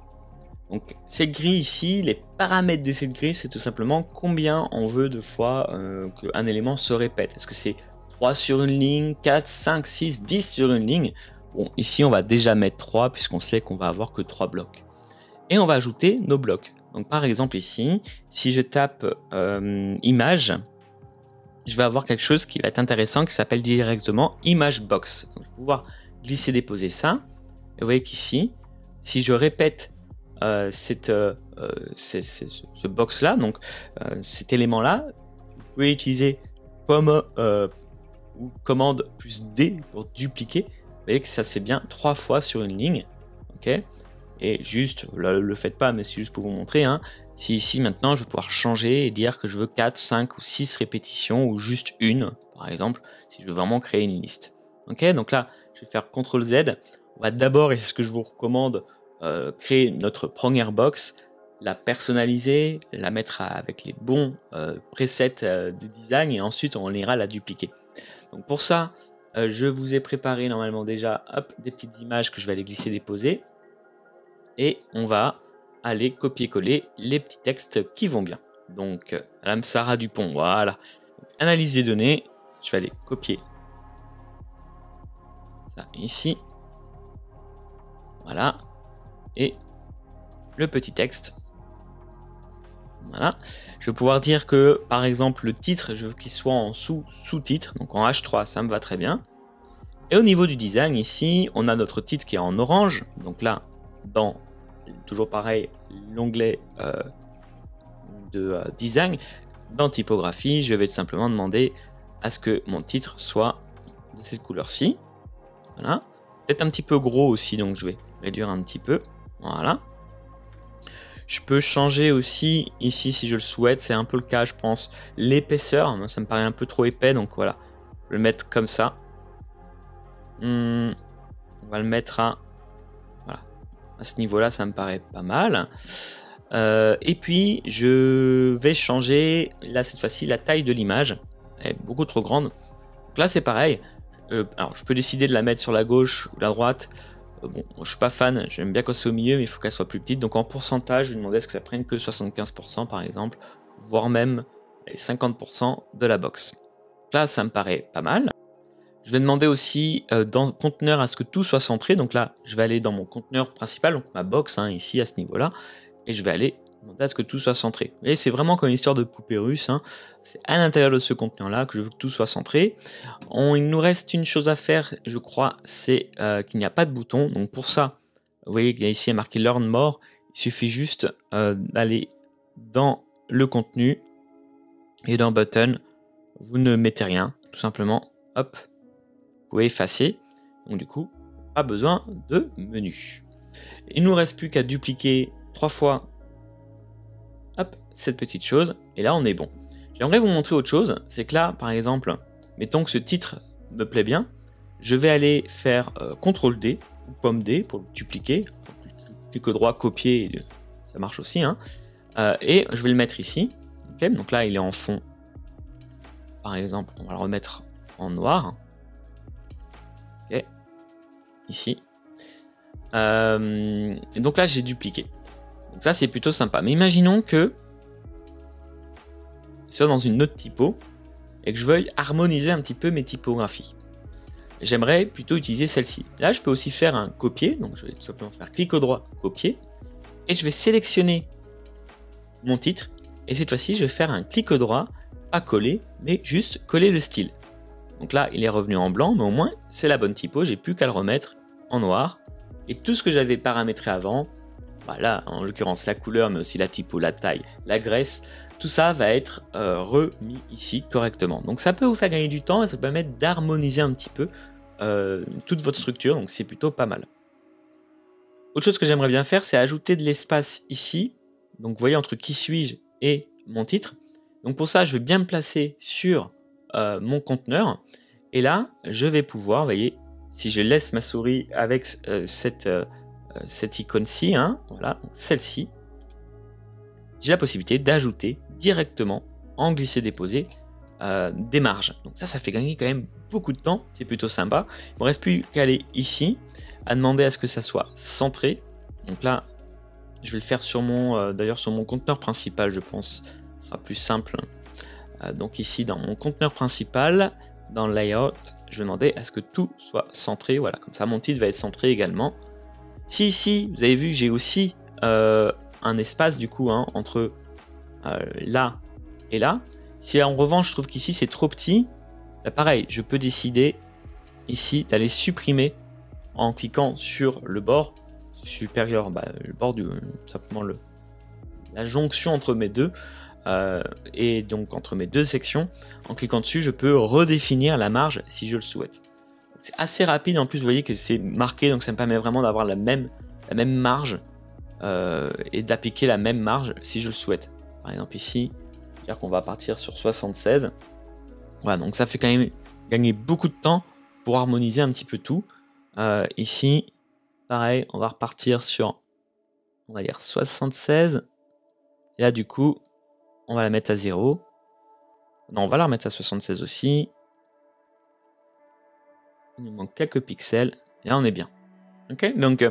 Donc cette grille ici, les paramètres de cette grille, c'est tout simplement combien on veut de fois qu'un élément se répète. Est-ce que c'est 3 sur une ligne, 4, 5, 6, 10 sur une ligne? Bon, ici on va déjà mettre 3 puisqu'on sait qu'on va avoir que 3 blocs. Et on va ajouter nos blocs. Donc par exemple ici, si je tape image, je vais avoir quelque chose qui va être intéressant qui s'appelle directement image box. Donc, je vais pouvoir glisser déposer ça. Et vous voyez qu'ici, si je répète ce box là, donc cet élément là, vous pouvez utiliser comme ou commande plus D pour dupliquer. Vous voyez que ça se fait bien 3 fois sur une ligne. Ok. Et juste, le faites pas, mais c'est juste pour vous montrer. Hein, si ici maintenant je vais pouvoir changer et dire que je veux 4, 5 ou 6 répétitions ou juste une, par exemple, si je veux vraiment créer une liste. Ok, donc là, je vais faire CTRL Z. On va d'abord, et c'est ce que je vous recommande, créer notre première box, la personnaliser, la mettre avec les bons presets de design et ensuite on ira la dupliquer. Donc pour ça, je vous ai préparé normalement déjà des petites images que je vais aller glisser déposer. Et on va aller copier-coller les petits textes qui vont bien. Donc, Madame Sarah Dupont, voilà. Donc, analyse des données, je vais aller copier ça ici. Voilà. Et le petit texte. Voilà. Je vais pouvoir dire que, par exemple, le titre, je veux qu'il soit en sous-titre, donc en H3, ça me va très bien. Et au niveau du design, ici, on a notre titre qui est en orange. Donc là, dans, toujours pareil, l'onglet de design, dans typographie, je vais tout simplement demander à ce que mon titre soit de cette couleur-ci. Voilà. Peut-être un petit peu gros aussi, donc je vais réduire un petit peu. Voilà. Je peux changer aussi, ici, si je le souhaite, c'est un peu le cas, je pense, l'épaisseur. Moi, ça me paraît un peu trop épais, donc voilà. Je vais le mettre comme ça. On va le mettre à... Voilà. À ce niveau-là, ça me paraît pas mal. Et puis, je vais changer, là, cette fois-ci, la taille de l'image. Elle est beaucoup trop grande. Donc là, c'est pareil. Alors, je peux décider de la mettre sur la gauche ou la droite. Bon, je suis pas fan, j'aime bien quand c'est au milieu, mais il faut qu'elle soit plus petite. Donc en pourcentage, je vais demander à ce que ça prenne que 75% par exemple, voire même les 50% de la box. Donc là, ça me paraît pas mal. Je vais demander aussi dans le conteneur à ce que tout soit centré. Donc là, je vais aller dans mon conteneur principal, donc ma box hein, ici à ce niveau-là, et je vais aller demander à ce que tout soit centré. Vous voyez, c'est vraiment comme une histoire de poupée russe. Hein. C'est à l'intérieur de ce conteneur-là que je veux que tout soit centré. Il nous reste une chose à faire, je crois, c'est qu'il n'y a pas de bouton. Donc pour ça, vous voyez qu'il y a ici marqué Learn More. Il suffit juste d'aller dans le contenu et dans Button, vous ne mettez rien, tout simplement. Hop, vous pouvez effacer. Donc du coup, pas besoin de menu. Il ne nous reste plus qu'à dupliquer 3 fois hop, cette petite chose, et là on est bon. J'aimerais vous montrer autre chose, c'est que là, par exemple, mettons que ce titre me plaît bien, je vais aller faire CTRL D ou pomme D pour le dupliquer, clic droit, copier, ça marche aussi, hein. Et je vais le mettre ici. Okay, donc là, il est en fond. Par exemple, on va le remettre en noir. Ok, ici. Et donc là, j'ai dupliqué. Donc ça, c'est plutôt sympa. Mais imaginons que soit dans une autre typo et que je veuille harmoniser un petit peu mes typographies. J'aimerais plutôt utiliser celle-ci. Là, je peux aussi faire un copier, donc je vais tout simplement faire clic au droit, copier, et je vais sélectionner mon titre, et cette fois-ci, je vais faire un clic au droit, pas coller, mais juste coller le style. Donc là, il est revenu en blanc, mais au moins, c'est la bonne typo, j'ai plus qu'à le remettre en noir, et tout ce que j'avais paramétré avant, voilà, en l'occurrence la couleur, mais aussi la typo, la taille, la graisse, tout ça va être remis ici correctement. Donc ça peut vous faire gagner du temps et ça peut permettre d'harmoniser un petit peu toute votre structure, donc c'est plutôt pas mal. Autre chose que j'aimerais bien faire, c'est ajouter de l'espace ici. Donc vous voyez, entre qui suis-je et mon titre. Donc pour ça, je vais bien me placer sur mon conteneur. Et là, je vais pouvoir, vous voyez, si je laisse ma souris avec cette icône-ci, hein, voilà, celle-ci, j'ai la possibilité d'ajouter directement en glisser-déposer des marges. Donc ça fait gagner quand même beaucoup de temps, c'est plutôt sympa. Il ne me reste plus qu'à aller ici, à demander à ce que ça soit centré. Donc là, je vais le faire sur mon, d'ailleurs sur mon conteneur principal, je pense, ce sera plus simple. Donc ici, dans mon conteneur principal, dans Layout, je vais demander à ce que tout soit centré. Voilà, comme ça mon titre va être centré également. Si ici, vous avez vu, j'ai aussi un espace du coup hein, entre là et là. Si en revanche je trouve qu'ici c'est trop petit, là, pareil, je peux décider ici d'aller supprimer en cliquant sur le bord supérieur, le bord du simplement la jonction entre mes deux et donc entre mes deux sections. En cliquant dessus, je peux redéfinir la marge si je le souhaite. C'est assez rapide, en plus vous voyez que c'est marqué, donc ça me permet vraiment d'avoir la même marge et d'appliquer la même marge si je le souhaite. Par exemple ici, c'est-à-dire qu'on va partir sur 76. Voilà, donc ça fait quand même gagner beaucoup de temps pour harmoniser un petit peu tout. Ici, pareil, on va repartir sur, on va dire 76. Et là, du coup, on va la mettre à 0. Non, on va la remettre à 76 aussi. Il nous manque quelques pixels. Et là, on est bien. Ok, donc,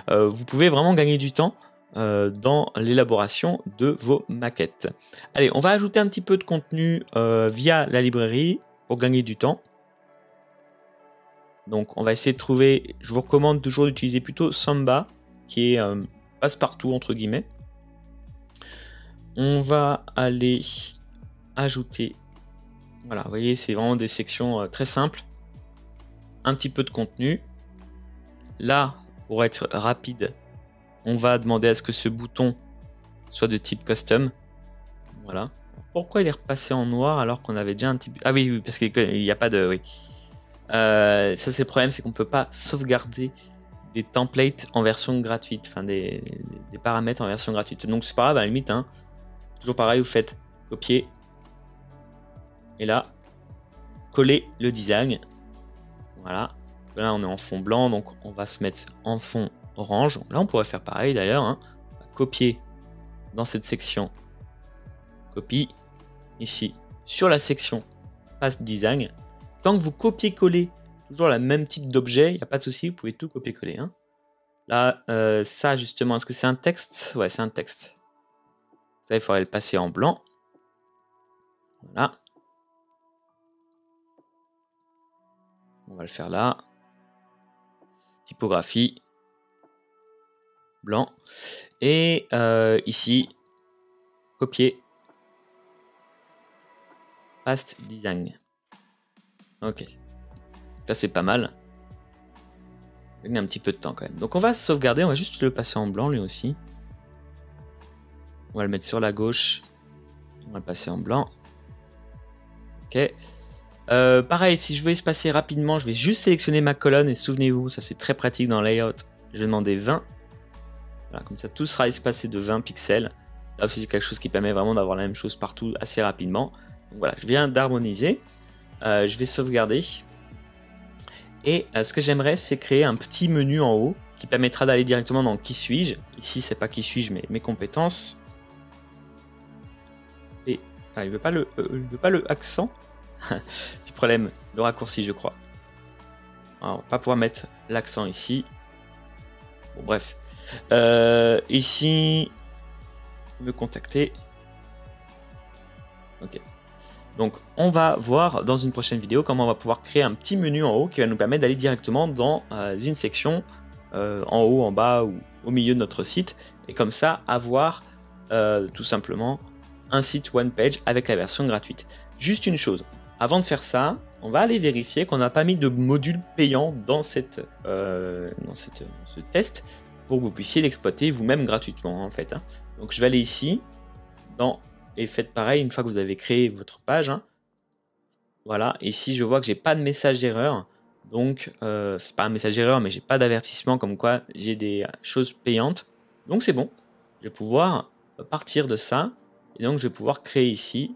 vous pouvez vraiment gagner du temps dans l'élaboration de vos maquettes. Allez, on va ajouter un petit peu de contenu via la librairie pour gagner du temps. Donc on va essayer de trouver, je vous recommande toujours d'utiliser plutôt Samba, qui est passe-partout entre guillemets. On va aller ajouter, voilà, vous voyez, c'est vraiment des sections très simples. Un petit peu de contenu. Là, pour être rapide, on va demander à ce que ce bouton soit de type custom. Voilà. Pourquoi il est repassé en noir alors qu'on avait déjà un type... Ah oui, parce qu'il n'y a pas de... Oui. Ça c'est le problème, c'est qu'on ne peut pas sauvegarder des templates en version gratuite, enfin des paramètres en version gratuite. Donc c'est pas grave, à la limite, hein. Toujours pareil, vous faites copier. Et là, coller le design. Voilà. Là on est en fond blanc, donc on va se mettre en fond orange. Là on pourrait faire pareil d'ailleurs, hein. Copier dans cette section, copie ici sur la section passe design. Tant que vous copiez-coller toujours le même type d'objet, il n'y a pas de souci, vous pouvez tout copier-coller. Hein. Là, ça justement, est-ce que c'est un texte? Ouais, c'est un texte. Ça, il faudrait le passer en blanc. Voilà. On va le faire là. Typographie. Blanc. Et ici, copier. Paste design. Ok. Là, c'est pas mal. Il y a un petit peu de temps quand même. Donc, on va sauvegarder. On va juste le passer en blanc lui aussi. On va le mettre sur la gauche. On va le passer en blanc. Ok. Pareil, si je veux espacer rapidement, je vais juste sélectionner ma colonne. Et souvenez-vous, ça c'est très pratique dans Layout. Je vais demander 20. Voilà, comme ça, tout sera espacé de 20 pixels. Là aussi, c'est quelque chose qui permet vraiment d'avoir la même chose partout assez rapidement. Donc voilà, je viens d'harmoniser. Je vais sauvegarder. Et ce que j'aimerais, c'est créer un petit menu en haut qui permettra d'aller directement dans qui suis-je. Ici, c'est pas qui suis-je, mais mes compétences. Et il ne veut pas le accent. Petit problème, le raccourci, je crois. Alors, on va pas pouvoir mettre l'accent ici. Bon, bref. Ici, me contacter. Ok. Donc on va voir dans une prochaine vidéo comment on va pouvoir créer un petit menu en haut qui va nous permettre d'aller directement dans une section en haut, en bas ou au milieu de notre site, et comme ça avoir tout simplement un site one page avec la version gratuite. Juste une chose, avant de faire ça, on va aller vérifier qu'on n'a pas mis de module payant dans ce test pour que vous puissiez l'exploiter vous-même gratuitement en fait. Donc je vais aller ici et faites pareil une fois que vous avez créé votre page. Voilà, ici je vois que j'ai pas de message d'erreur. Donc c'est pas un message d'erreur, mais j'ai pas d'avertissement comme quoi j'ai des choses payantes. Donc c'est bon, je vais pouvoir partir de ça. Et donc je vais pouvoir créer ici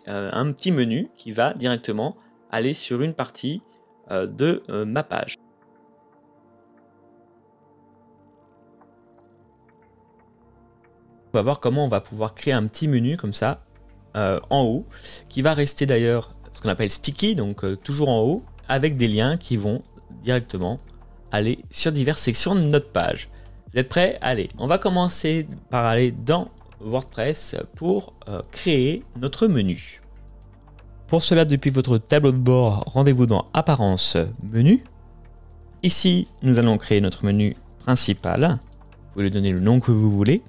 un petit menu qui va directement aller sur une partie de ma page. On va voir comment on va pouvoir créer un petit menu comme ça en haut, qui va rester d'ailleurs ce qu'on appelle sticky, donc toujours en haut, avec des liens qui vont directement aller sur diverses sections de notre page. Vous êtes prêts? Allez, on va commencer par aller dans WordPress pour créer notre menu. Pour cela, depuis votre tableau de bord, rendez-vous dans Apparence, Menu. Ici, nous allons créer notre menu principal. Vous pouvez lui donner le nom que vous voulez.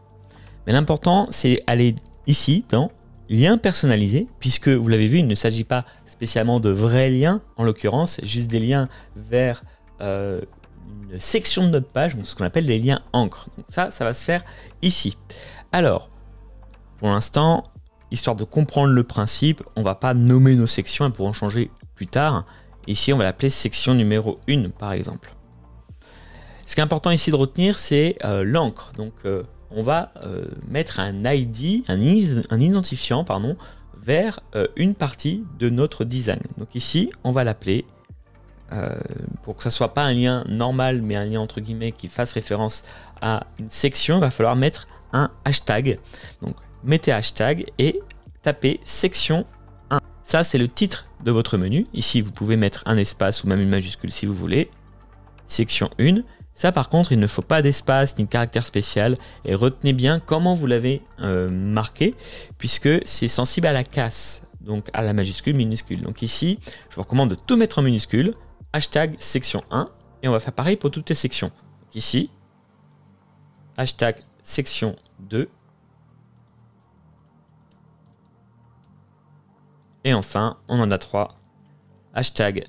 Mais l'important, c'est aller ici dans Liens personnalisés, puisque vous l'avez vu, il ne s'agit pas spécialement de vrais liens, en l'occurrence, juste des liens vers une section de notre page, donc ce qu'on appelle des liens encre. Donc ça va se faire ici. Alors, pour l'instant, histoire de comprendre le principe, on ne va pas nommer nos sections, elles pourront changer plus tard. Ici, on va l'appeler section numéro 1, par exemple. Ce qui est important ici de retenir, c'est l'encre. Donc, on va mettre un ID, un identifiant, pardon, vers une partie de notre design. Donc ici, on va l'appeler, pour que ça soit pas un lien normal, mais un lien entre guillemets qui fasse référence à une section, il va falloir mettre un hashtag. Donc mettez hashtag et tapez section 1. Ça, c'est le titre de votre menu. Ici, vous pouvez mettre un espace ou même une majuscule si vous voulez. Section 1. Ça par contre, il ne faut pas d'espace ni de caractère spécial, et retenez bien comment vous l'avez marqué, puisque c'est sensible à la casse, donc à la majuscule, minuscule. Donc ici, je vous recommande de tout mettre en minuscule, hashtag section 1, et on va faire pareil pour toutes les sections. Donc ici, hashtag section 2, et enfin, on en a 3, hashtag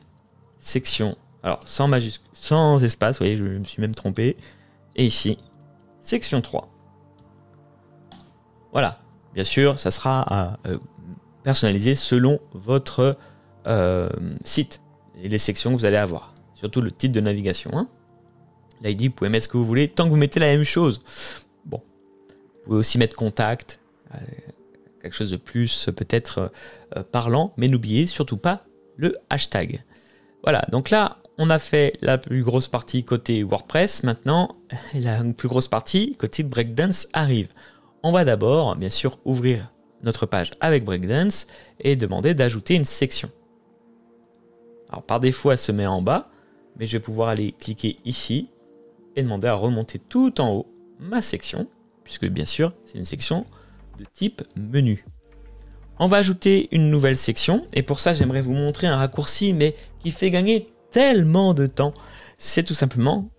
section, alors sans majuscule, sans espace, vous voyez, je me suis même trompé. Et ici, section 3. Voilà, bien sûr, ça sera personnalisé selon votre site et les sections que vous allez avoir. Surtout le titre de navigation. L'ID, vous pouvez mettre ce que vous voulez, tant que vous mettez la même chose. Bon, vous pouvez aussi mettre contact, quelque chose de plus peut-être parlant, mais n'oubliez surtout pas le hashtag. Voilà, donc là, on a fait la plus grosse partie côté WordPress. Maintenant, la plus grosse partie côté Breakdance arrive. On va d'abord, bien sûr, ouvrir notre page avec Breakdance et demander d'ajouter une section. Alors, par défaut, elle se met en bas, mais je vais pouvoir aller cliquer ici et demander à remonter tout en haut ma section, puisque bien sûr, c'est une section de type menu. On va ajouter une nouvelle section, et pour ça, j'aimerais vous montrer un raccourci, mais qui fait gagner tellement de temps. C'est tout simplement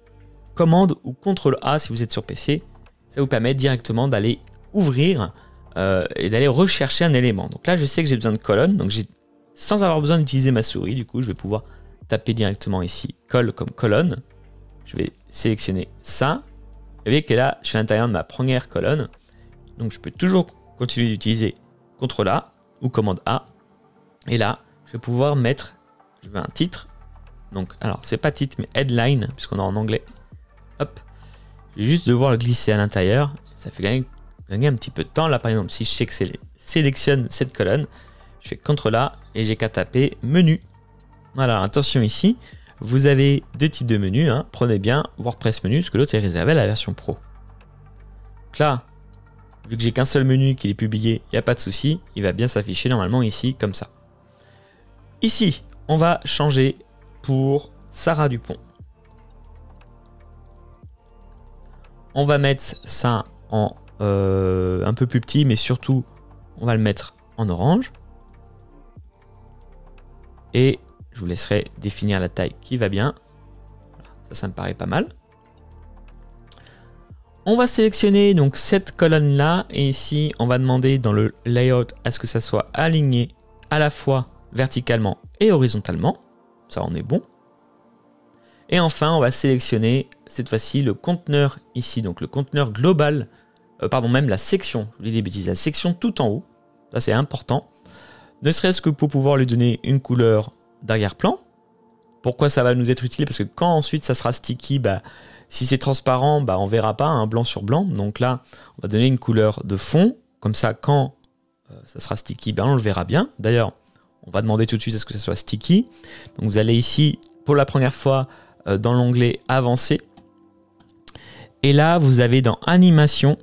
commande ou CTRL-A si vous êtes sur PC. Ça vous permet directement d'aller ouvrir et d'aller rechercher un élément. Donc là, je sais que j'ai besoin de colonne, donc sans avoir besoin d'utiliser ma souris, du coup, je vais pouvoir taper directement ici col comme colonne. Je vais sélectionner ça. Vous voyez que là, je suis à l'intérieur de ma première colonne. Donc je peux toujours continuer d'utiliser CTRL-A ou commande A. Et là, je vais pouvoir mettre, je veux un titre. Donc, alors, c'est pas titre, mais headline, puisqu'on est en anglais. Hop. Je vais juste devoir le glisser à l'intérieur. Ça fait gagner un petit peu de temps. Là, par exemple, si je sélectionne cette colonne, je fais CTRL-A et j'ai qu'à taper menu. Voilà, attention ici, vous avez deux types de menus. Prenez bien WordPress menu, parce que l'autre est réservé à la version pro. Donc là, vu que j'ai qu'un seul menu qui est publié, il n'y a pas de souci. Il va bien s'afficher normalement ici, comme ça. Ici, on va changer pour Sarah Dupont. On va mettre ça en un peu plus petit, mais surtout, on va le mettre en orange. Et je vous laisserai définir la taille qui va bien. Ça me paraît pas mal. On va sélectionner donc cette colonne-là. Et ici, on va demander dans le layout à ce que ça soit aligné à la fois verticalement et horizontalement. Ça, on est bon. Et enfin, on va sélectionner cette fois-ci le conteneur ici. Donc le conteneur global, pardon, même la section. Je vous dis des bêtises, la section tout en haut. Ça, c'est important. Ne serait-ce que pour pouvoir lui donner une couleur d'arrière-plan. Pourquoi ça va nous être utile? Parce que quand ensuite ça sera sticky, si c'est transparent, on ne verra pas un blanc sur blanc. Donc là, on va donner une couleur de fond. Comme ça, quand ça sera sticky, on le verra bien. D'ailleurs, on va demander tout de suite à ce que ça soit sticky. Donc vous allez ici, pour la première fois, dans l'onglet Avancé. Et là, vous avez dans Animation,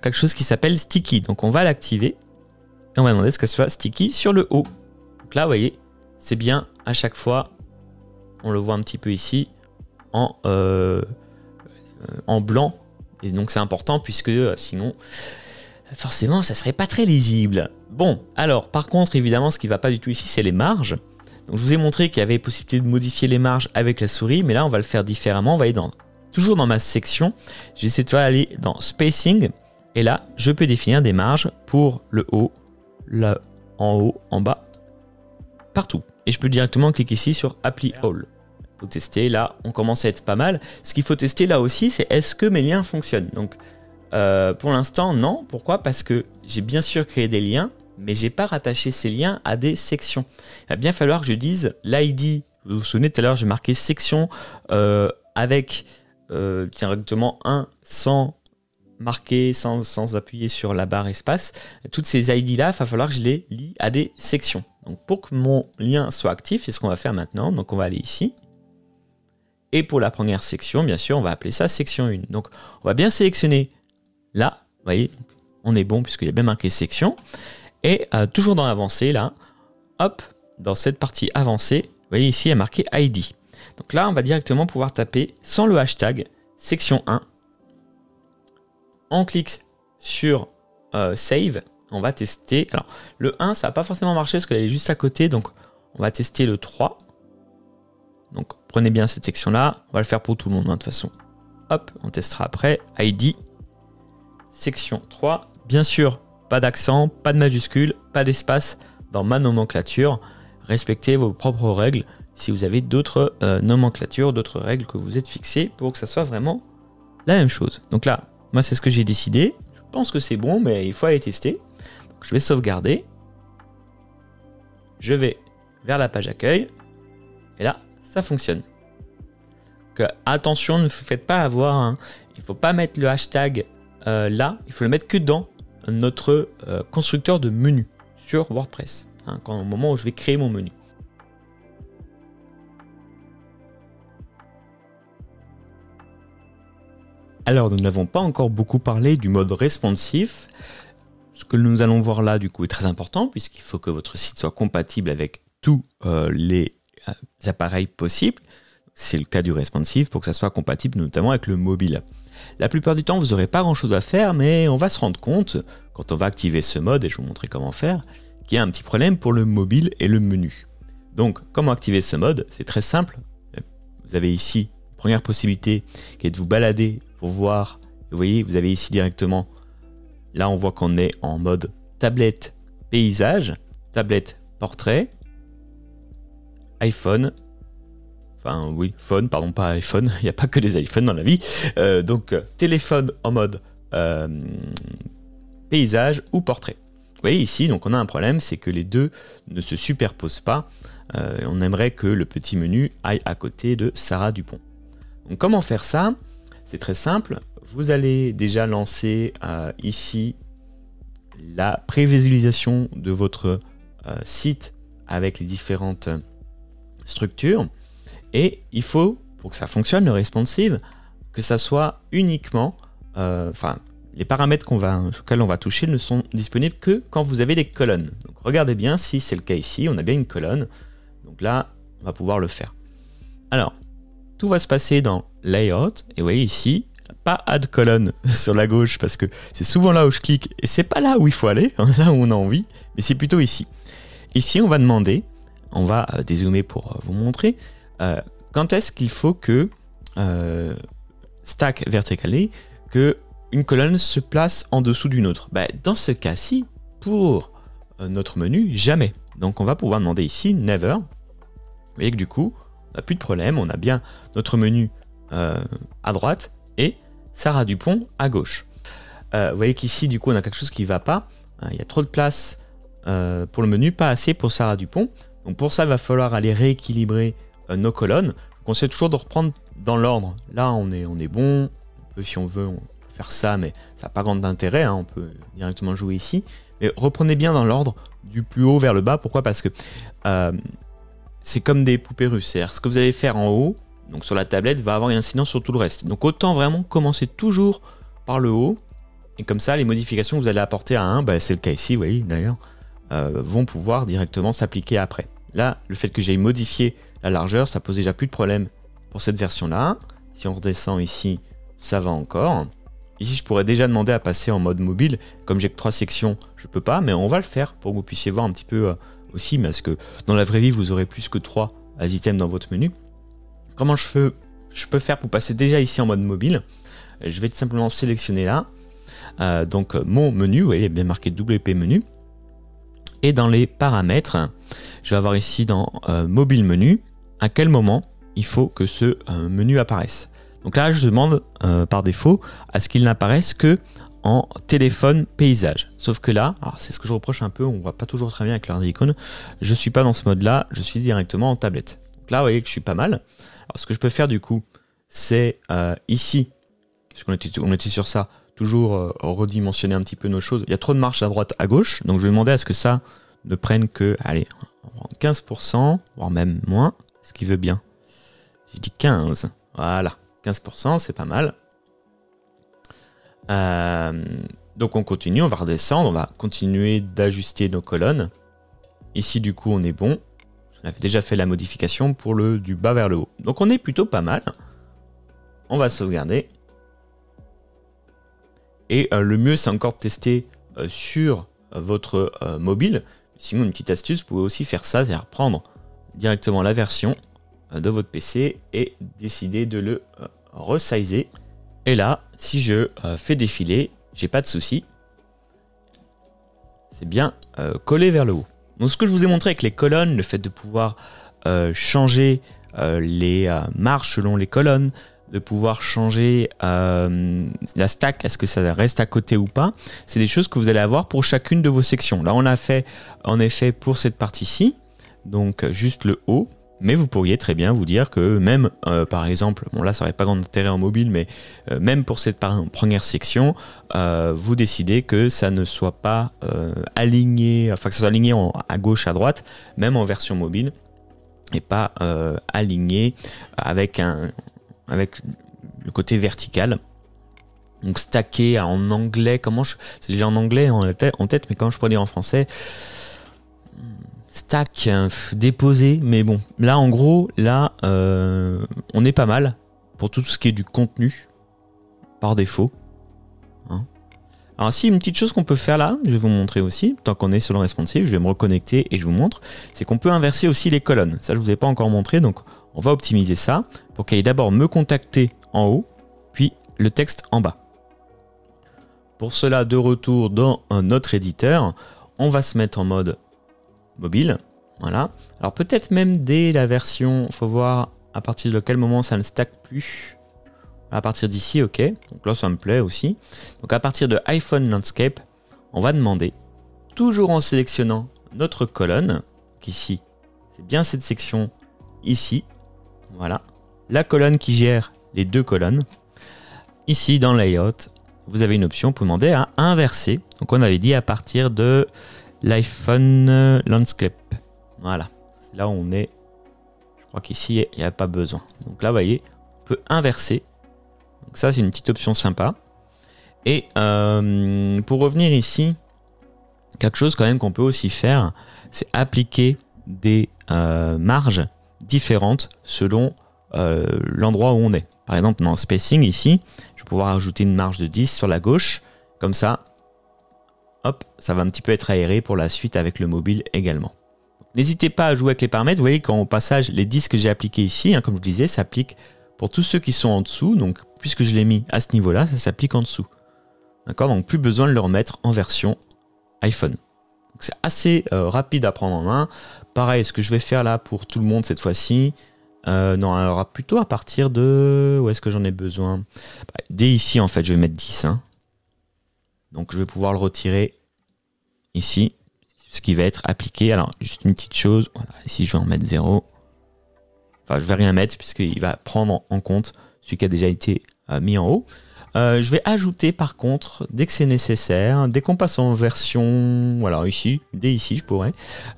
quelque chose qui s'appelle Sticky. Donc on va l'activer. Et on va demander à ce que ça soit sticky sur le haut. Donc là, vous voyez, c'est bien à chaque fois. On le voit un petit peu ici en blanc. Et donc c'est important puisque sinon, forcément, ça serait pas très lisible. Bon, alors par contre, évidemment, ce qui ne va pas du tout ici, c'est les marges. Donc je vous ai montré qu'il y avait possibilité de modifier les marges avec la souris, mais là, on va le faire différemment. On va aller toujours dans ma section. J'essaie de aller dans Spacing. Et là, je peux définir des marges pour le haut, là, en haut, en bas, partout. Et je peux directement cliquer ici sur Apply All. Pour tester, là, on commence à être pas mal. Ce qu'il faut tester là aussi, c'est est-ce que mes liens fonctionnent. Donc, pour l'instant, non. Pourquoi? Parce que j'ai bien sûr créé des liens, mais j'ai pas rattaché ces liens à des sections. Il va bien falloir que je dise l'ID. Vous vous souvenez, tout à l'heure, j'ai marqué section avec directement un sans marquer, sans appuyer sur la barre espace. Toutes ces ID là, il va falloir que je les lie à des sections. Donc pour que mon lien soit actif, c'est ce qu'on va faire maintenant. Donc on va aller ici. Et pour la première section, bien sûr, on va appeler ça section 1. Donc on va bien sélectionner là. Vous voyez, on est bon puisqu'il y a bien marqué section. Et toujours dans l'avancée, là, hop, dans cette partie avancée, vous voyez ici, il y a marqué ID. Donc là, on va directement pouvoir taper sans le hashtag section 1. On clique sur Save. On va tester. Alors, le 1, ça va pas forcément marcher parce qu'elle est juste à côté. Donc, on va tester le 3. Donc, prenez bien cette section-là. On va le faire pour tout le monde, de toute façon. Hop, on testera après. ID, section 3. Bien sûr, pas d'accent, pas de majuscule, pas d'espace dans ma nomenclature. Respectez vos propres règles si vous avez d'autres nomenclatures, d'autres règles que vous êtes fixées pour que ça soit vraiment la même chose. Donc là, moi, c'est ce que j'ai décidé. Je pense que c'est bon, mais il faut aller tester. Donc, je vais sauvegarder. Je vais vers la page accueil. Et là, ça fonctionne. Donc, attention, ne vous faites pas avoir. Hein. Il ne faut pas mettre le hashtag là. Il faut le mettre que dans notre constructeur de menu sur WordPress. Hein, au moment où je vais créer mon menu. Alors, nous n'avons pas encore beaucoup parlé du mode responsif. Ce que nous allons voir là, du coup, est très important puisqu'il faut que votre site soit compatible avec tous les appareils possibles. C'est le cas du responsive pour que ça soit compatible notamment avec le mobile. La plupart du temps, vous n'aurez pas grand-chose à faire, mais on va se rendre compte, quand on va activer ce mode, et je vais vous montrer comment faire, qu'il y a un petit problème pour le mobile et le menu. Donc, comment activer ce mode? C'est très simple. Vous avez ici une première possibilité qui est de vous balader pour voir. Vous voyez, vous avez ici directement, là on voit qu'on est en mode tablette paysage, tablette portrait, iPhone, enfin oui, phone, pardon, pas iPhone, il n'y a pas que des iPhones dans la vie, donc téléphone en mode paysage ou portrait. Vous voyez ici, donc on a un problème, c'est que les deux ne se superposent pas. On aimerait que le petit menu aille à côté de Sarah Dupont. Donc comment faire ça? C'est très simple. Vous allez déjà lancer ici la prévisualisation de votre site avec les différentes structures. Et il faut, pour que ça fonctionne, le responsive, que ça soit uniquement... les paramètres sur lesquels on va toucher ne sont disponibles que quand vous avez des colonnes. Donc regardez bien si c'est le cas ici, on a bien une colonne. Donc là, on va pouvoir le faire. Alors, tout va se passer dans Layout. Et vous voyez ici, pas add colonne sur la gauche parce que c'est souvent là où je clique et c'est pas là où il faut aller, là où on a envie, mais c'est plutôt ici. Ici, on va demander, on va dézoomer pour vous montrer, quand est-ce qu'il faut que stack vertically, que une colonne se place en dessous d'une autre. Dans ce cas-ci, pour notre menu, jamais. Donc on va pouvoir demander ici never. Vous voyez que du coup, on n'a plus de problème, on a bien notre menu à droite et Sarah Dupont à gauche. Vous voyez qu'ici, du coup, on a quelque chose qui ne va pas. Il y a trop de place pour le menu, pas assez pour Sarah Dupont. Donc pour ça, il va falloir aller rééquilibrer nos colonnes. Je vous conseille toujours de reprendre dans l'ordre. Là, on est bon. On peut, si on veut, on peut faire ça, mais ça n'a pas grand intérêt. On peut directement jouer ici. Mais reprenez bien dans l'ordre du plus haut vers le bas. Pourquoi? Parce que c'est comme des poupées russes. C'est-à-dire ce que vous allez faire en haut, donc sur la tablette, va avoir une incidence sur tout le reste. Donc autant vraiment commencer toujours par le haut. Et comme ça, les modifications que vous allez apporter à 1, c'est le cas ici, vous voyez d'ailleurs, vont pouvoir directement s'appliquer après. Là, le fait que j'aille modifier la largeur, ça pose déjà plus de problème pour cette version-là. Si on redescend ici, ça va encore. Ici, je pourrais déjà demander à passer en mode mobile. Comme j'ai que 3 sections, je peux pas, mais on va le faire pour que vous puissiez voir un petit peu aussi, parce que dans la vraie vie, vous aurez plus que 3 items dans votre menu. Comment je peux faire pour passer déjà ici en mode mobile? Je vais tout simplement sélectionner là. Donc mon menu, vous voyez, il est bien marqué WP menu. Et dans les paramètres, je vais avoir ici dans mobile menu, à quel moment il faut que ce menu apparaisse. Donc là, je demande par défaut à ce qu'il n'apparaisse que en téléphone paysage. Sauf que là, c'est ce que je reproche un peu, on ne voit pas toujours très bien avec leur icône. Je ne suis pas dans ce mode-là, je suis directement en tablette. Donc là, vous voyez que je suis pas mal. Alors ce que je peux faire du coup, c'est ici, parce qu'on était sur ça, toujours redimensionner un petit peu nos choses. Il y a trop de marches à droite, à gauche, donc je vais demander à ce que ça ne prenne que, allez, 15%, voire même moins, ce qui veut bien. J'ai dit 15, voilà, 15%, c'est pas mal. Donc on continue, on va redescendre, on va continuer d'ajuster nos colonnes. Ici du coup on est bon, on avait déjà fait la modification pour le du bas vers le haut. Donc on est plutôt pas mal. On va sauvegarder. Et le mieux, c'est encore de tester sur votre mobile. Sinon, une petite astuce, vous pouvez aussi faire ça, c'est-à-dire prendre directement la version de votre PC et décider de le resizer. Et là, si je fais défiler, j'ai pas de souci. C'est bien collé vers le haut. Donc ce que je vous ai montré avec les colonnes, le fait de pouvoir changer les marges selon les colonnes, de pouvoir changer la stack, est-ce que ça reste à côté ou pas, c'est des choses que vous allez avoir pour chacune de vos sections. Là, on l'a fait en effet pour cette partie-ci, donc juste le haut, mais vous pourriez très bien vous dire que même, par exemple, bon là, ça n'aurait pas grand intérêt en mobile, mais même pour cette première section, vous décidez que ça ne soit pas aligné, enfin que ça soit aligné à gauche, à droite, même en version mobile, et pas aligné avec le côté vertical. Donc stacké en anglais, c'est déjà en anglais en tête, mais comment je pourrais dire en français? Stack, déposé, mais bon, là en gros, là, on est pas mal pour tout ce qui est du contenu par défaut. Hein. Alors si, une petite chose qu'on peut faire là, je vais vous montrer aussi, tant qu'on est sur le responsive, je vais me reconnecter et je vous montre, c'est qu'on peut inverser aussi les colonnes. Ça, je vous ai pas encore montré, donc on va optimiser ça pour qu'il y ait d'abord me contacter en haut, puis le texte en bas. Pour cela, de retour dans notre éditeur, on va se mettre en mode mobile. Voilà. Alors peut-être même dès la version, il faut voir à partir de quel moment ça ne stack plus. À partir d'ici, ok. Donc là, ça me plaît aussi. Donc à partir de iPhone Landscape, on va demander, toujours en sélectionnant notre colonne, qu'ici, c'est bien cette section ici. Voilà, la colonne qui gère les deux colonnes. Ici dans Layout, vous avez une option pour demander à inverser. Donc on avait dit à partir de l'iPhone Landscape. Voilà, c'est là où on est. Je crois qu'ici, il n'y a pas besoin. Donc là, vous voyez, on peut inverser. Donc ça, c'est une petite option sympa. Et pour revenir ici, quelque chose quand même qu'on peut aussi faire, c'est appliquer des marges différentes selon l'endroit où on est. Par exemple, dans spacing ici, je pouvoir ajouter une marge de 10 sur la gauche. Comme ça, hop, ça va un petit peu être aéré pour la suite avec le mobile également. N'hésitez pas à jouer avec les paramètres. Vous voyez qu'en passage, les 10 que j'ai appliqués ici, hein, comme je disais, s'appliquent pour tous ceux qui sont en dessous. Donc, puisque je l'ai mis à ce niveau-là, ça s'applique en dessous. D'accord? Donc, plus besoin de le remettre en version iPhone. C'est assez rapide à prendre en main. Pareil, ce que je vais faire là pour tout le monde cette fois-ci, non, alors plutôt à partir de... Où est-ce que j'en ai besoin? Dès ici, en fait, je vais mettre 10. Hein. Donc, je vais pouvoir le retirer ici, ce qui va être appliqué. Alors, juste une petite chose. Voilà, ici, je vais en mettre 0. Enfin, je vais rien mettre puisqu'il va prendre en compte celui qui a déjà été mis en haut. Je vais ajouter par contre, dès que c'est nécessaire, dès qu'on passe en version, voilà ici, dès ici je pourrais,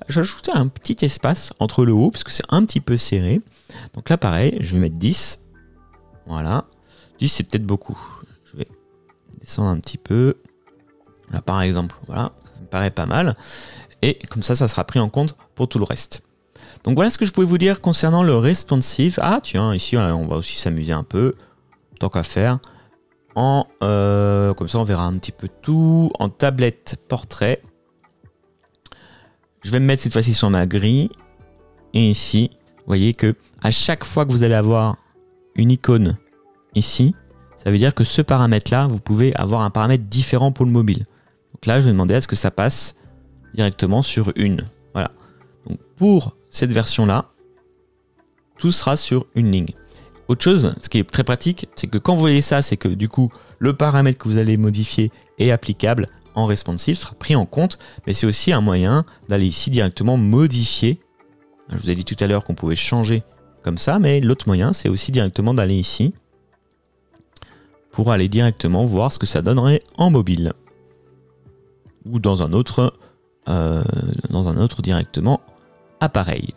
je vais ajouter un petit espace entre le haut, parce que c'est un petit peu serré. Donc là pareil, je vais mettre 10, voilà, 10 c'est peut-être beaucoup, je vais descendre un petit peu, là par exemple, voilà, ça me paraît pas mal, et comme ça sera pris en compte pour tout le reste. Donc voilà ce que je pouvais vous dire concernant le responsive. Ah tiens, ici on va aussi s'amuser un peu, tant qu'à faire. Comme ça on verra un petit peu tout en tablette portrait. Je vais me mettre cette fois-ci sur ma grille et ici vous voyez que à chaque fois que vous allez avoir une icône ici, ça veut dire que ce paramètre là vous pouvez avoir un paramètre différent pour le mobile. Donc là je vais demander à ce que ça passe directement sur une. Voilà, donc pour cette version là tout sera sur une ligne. Autre chose, ce qui est très pratique, c'est que quand vous voyez ça, c'est que du coup, le paramètre que vous allez modifier est applicable en responsive, sera pris en compte, mais c'est aussi un moyen d'aller ici directement modifier. Je vous ai dit tout à l'heure qu'on pouvait changer comme ça, mais l'autre moyen, c'est aussi directement d'aller ici pour aller directement voir ce que ça donnerait en mobile ou dans un autre directement appareil.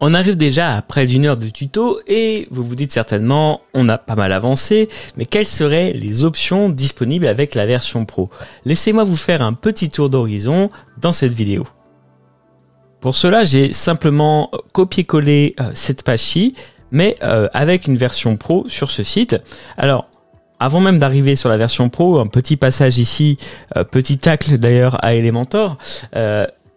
On arrive déjà à près d'une heure de tuto et vous vous dites certainement on a pas mal avancé, mais quelles seraient les options disponibles avec la version Pro? Laissez-moi vous faire un petit tour d'horizon dans cette vidéo. Pour cela, j'ai simplement copié-collé cette page-ci, mais avec une version Pro sur ce site. Alors, avant même d'arriver sur la version Pro, un petit passage ici, petit tacle d'ailleurs à Elementor.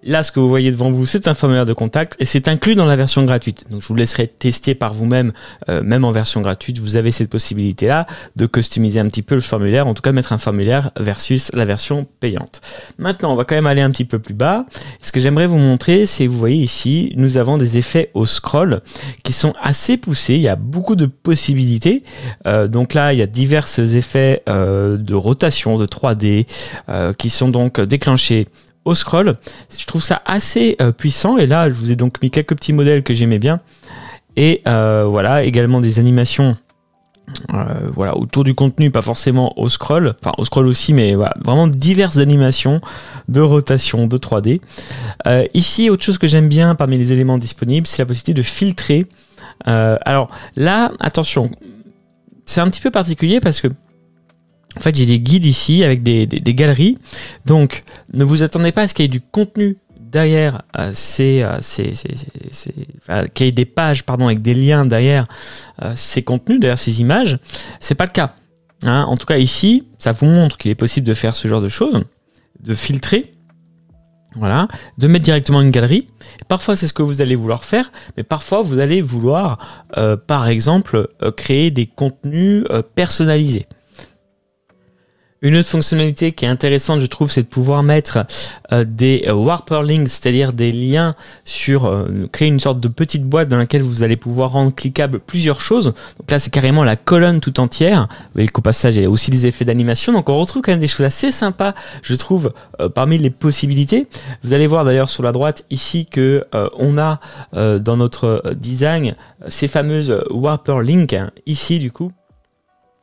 Là, ce que vous voyez devant vous, c'est un formulaire de contact et c'est inclus dans la version gratuite. Donc, je vous laisserai tester par vous-même, même en version gratuite, vous avez cette possibilité-là de customiser un petit peu le formulaire, en tout cas mettre un formulaire versus la version payante. Maintenant, on va quand même aller un petit peu plus bas. Ce que j'aimerais vous montrer, c'est, vous voyez ici, nous avons des effets au scroll qui sont assez poussés. Il y a beaucoup de possibilités. Donc là, il y a divers effets de rotation, de 3D qui sont donc déclenchés au scroll. Je trouve ça assez puissant et là je vous ai donc mis quelques petits modèles que j'aimais bien et voilà, également des animations voilà, autour du contenu, pas forcément au scroll, enfin au scroll aussi, mais voilà, vraiment diverses animations de rotation, de 3D. Ici, autre chose que j'aime bien parmi les éléments disponibles, c'est la possibilité de filtrer. Alors là, attention, c'est un petit peu particulier parce que en fait, j'ai des guides ici avec des galeries. Donc, ne vous attendez pas à ce qu'il y ait du contenu derrière qu'il y ait des pages pardon, avec des liens derrière ces contenus, derrière ces images. C'est pas le cas. Hein. En tout cas, ici, ça vous montre qu'il est possible de faire ce genre de choses, de filtrer, voilà, de mettre directement une galerie. Parfois, c'est ce que vous allez vouloir faire, mais parfois, vous allez vouloir, par exemple, créer des contenus personnalisés. Une autre fonctionnalité qui est intéressante, je trouve, c'est de pouvoir mettre des Warper Links, c'est-à-dire des liens sur, créer une sorte de petite boîte dans laquelle vous allez pouvoir rendre cliquable plusieurs choses. Donc là, c'est carrément la colonne tout entière. Vous voyez qu'au passage, il y a aussi des effets d'animation. Donc on retrouve quand même des choses assez sympas, je trouve, parmi les possibilités. Vous allez voir d'ailleurs sur la droite ici que on a dans notre design ces fameuses Warper Links, hein, ici du coup,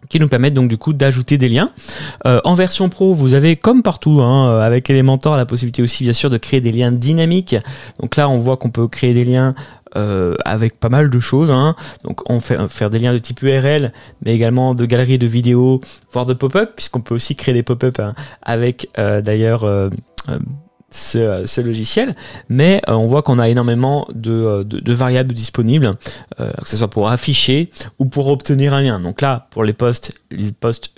qui nous permettent donc du coup d'ajouter des liens. En version pro, vous avez comme partout, hein, avec Elementor, la possibilité aussi bien sûr de créer des liens dynamiques. Donc là, on voit qu'on peut créer des liens avec pas mal de choses. Hein. Donc on fait faire des liens de type URL, mais également de galeries de vidéos, voire de pop-up, puisqu'on peut aussi créer des pop-up hein, avec d'ailleurs ce logiciel, mais on voit qu'on a énormément de variables disponibles, que ce soit pour afficher ou pour obtenir un lien. Donc là, pour les posts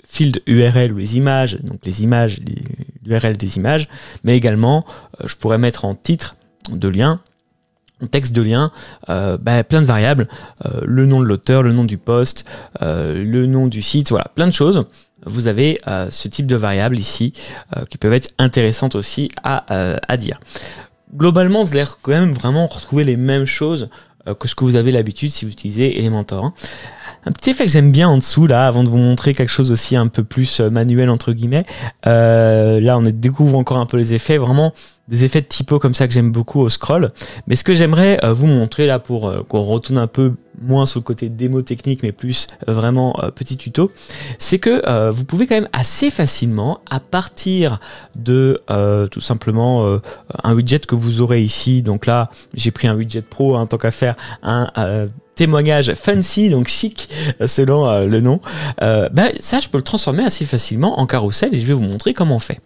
field URL ou les images, donc les images, l'URL des images, mais également, je pourrais mettre en titre de lien, en texte de lien, plein de variables, le nom de l'auteur, le nom du post, le nom du site, voilà, plein de choses. Vous avez ce type de variables ici qui peuvent être intéressantes aussi à dire. Globalement, vous allez quand même vraiment retrouver les mêmes choses que ce que vous avez l'habitude si vous utilisez Elementor. Un petit effet que j'aime bien en dessous, là, avant de vous montrer quelque chose aussi un peu plus manuel, entre guillemets. Là, on découvre encore un peu les effets, vraiment des effets de typo comme ça que j'aime beaucoup au scroll. Mais ce que j'aimerais vous montrer là pour qu'on retourne un peu moins sur le côté démo technique, mais plus vraiment petit tuto, c'est que vous pouvez quand même assez facilement, à partir de tout simplement un widget que vous aurez ici. Donc là, j'ai pris un widget pro, tant qu'à faire un témoignage fancy, donc chic selon le nom. Ça, je peux le transformer assez facilement en carrousel et je vais vous montrer comment on fait.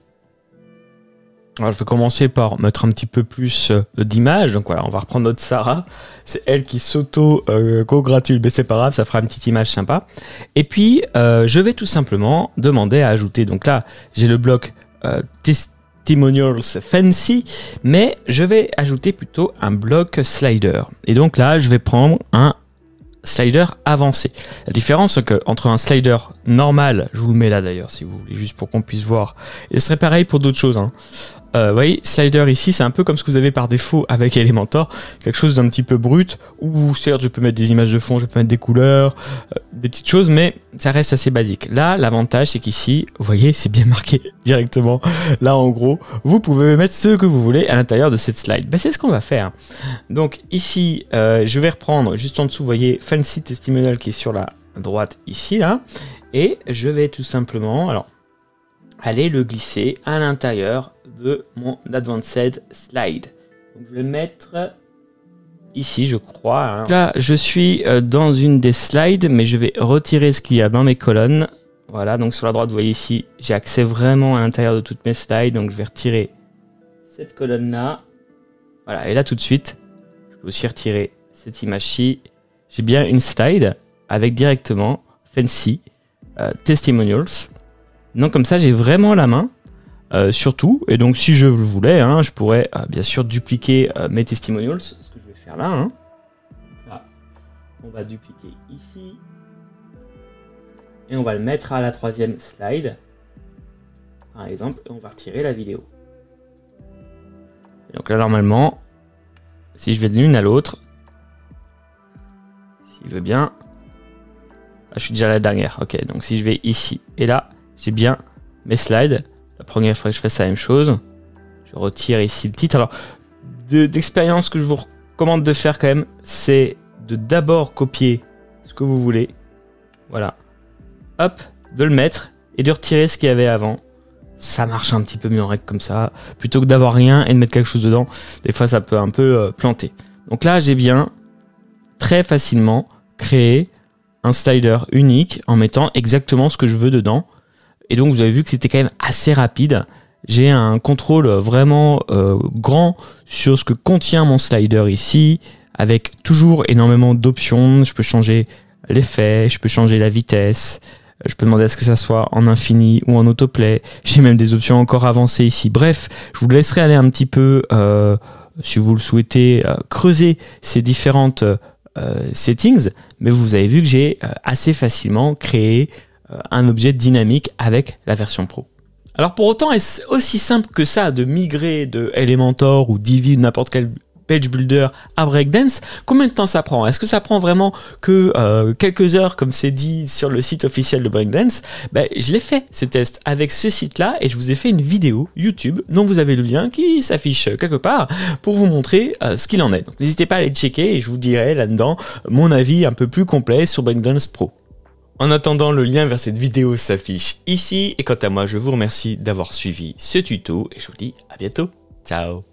Alors, je vais commencer par mettre un petit peu plus d'images. Donc voilà, on va reprendre notre Sarah. C'est elle qui s'auto-congratule, mais c'est pas grave, ça fera une petite image sympa. Et puis, je vais tout simplement demander à ajouter. Donc là, j'ai le bloc Testimonials Fancy, mais je vais ajouter plutôt un bloc slider. Et donc là, je vais prendre un slider avancé. La différence, c'est qu'entre un slider normal, je vous le mets là d'ailleurs, si vous voulez, juste pour qu'on puisse voir, et ce serait pareil pour d'autres choses. Vous voyez, slider ici, c'est un peu comme ce que vous avez par défaut avec Elementor, quelque chose d'un petit peu brut, où certes je peux mettre des images de fond, je peux mettre des couleurs, des petites choses, mais ça reste assez basique. Là, l'avantage c'est qu'ici, vous voyez, c'est bien marqué directement. Là, en gros, vous pouvez mettre ce que vous voulez à l'intérieur de cette slide. C'est ce qu'on va faire. Donc ici, je vais reprendre juste en dessous, vous voyez, Fancy Testimonial qui est sur la droite ici, là, et je vais tout simplement, alors, aller le glisser à l'intérieur de mon Advanced Slide. Donc, je vais le mettre ici, je crois. Là, je suis dans une des slides, mais je vais retirer ce qu'il y a dans mes colonnes. Voilà, donc sur la droite, vous voyez ici, j'ai accès vraiment à l'intérieur de toutes mes slides. Donc, je vais retirer cette colonne-là. Voilà, et là, tout de suite, je peux aussi retirer cette image-ci. J'ai bien une slide avec directement Fancy Testimonials. Donc, comme ça, j'ai vraiment la main. Surtout, et donc si je le voulais, je pourrais bien sûr dupliquer mes testimonials, ce que je vais faire là. Là, on va dupliquer ici, et on va le mettre à la troisième slide, par exemple, et on va retirer la vidéo. Et donc là, normalement, si je vais de l'une à l'autre, s'il veut bien, je suis déjà à la dernière, ok, donc si je vais ici, et là, j'ai bien mes slides. La première fois que je fais la même chose, je retire ici le titre. Alors, d'expérience que je vous recommande de faire quand même, c'est de d'abord copier ce que vous voulez. Voilà. Hop, de le mettre et de retirer ce qu'il y avait avant. Ça marche un petit peu mieux en règle comme ça. Plutôt que d'avoir rien et de mettre quelque chose dedans, des fois ça peut un peu planter. Donc là, j'ai bien très facilement créé un slider unique en mettant exactement ce que je veux dedans. Et donc, vous avez vu que c'était quand même assez rapide. J'ai un contrôle vraiment grand sur ce que contient mon slider ici, avec toujours énormément d'options. Je peux changer l'effet, je peux changer la vitesse, je peux demander à ce que ça soit en infini ou en autoplay. J'ai même des options encore avancées ici. Bref, je vous laisserai aller un petit peu, si vous le souhaitez, creuser ces différentes settings. Mais vous avez vu que j'ai assez facilement créé un objet dynamique avec la version Pro. Alors pour autant, est-ce aussi simple que ça de migrer de Elementor ou Divi ou n'importe quel page builder à Breakdance? Combien de temps ça prend? Est-ce que ça prend vraiment que quelques heures comme c'est dit sur le site officiel de Breakdance? Je l'ai fait ce test avec ce site-là et je vous ai fait une vidéo YouTube dont vous avez le lien qui s'affiche quelque part pour vous montrer ce qu'il en est. Donc n'hésitez pas à aller checker et je vous dirai là-dedans mon avis un peu plus complet sur Breakdance Pro. En attendant, le lien vers cette vidéo s'affiche ici. Et quant à moi, je vous remercie d'avoir suivi ce tuto et je vous dis à bientôt. Ciao!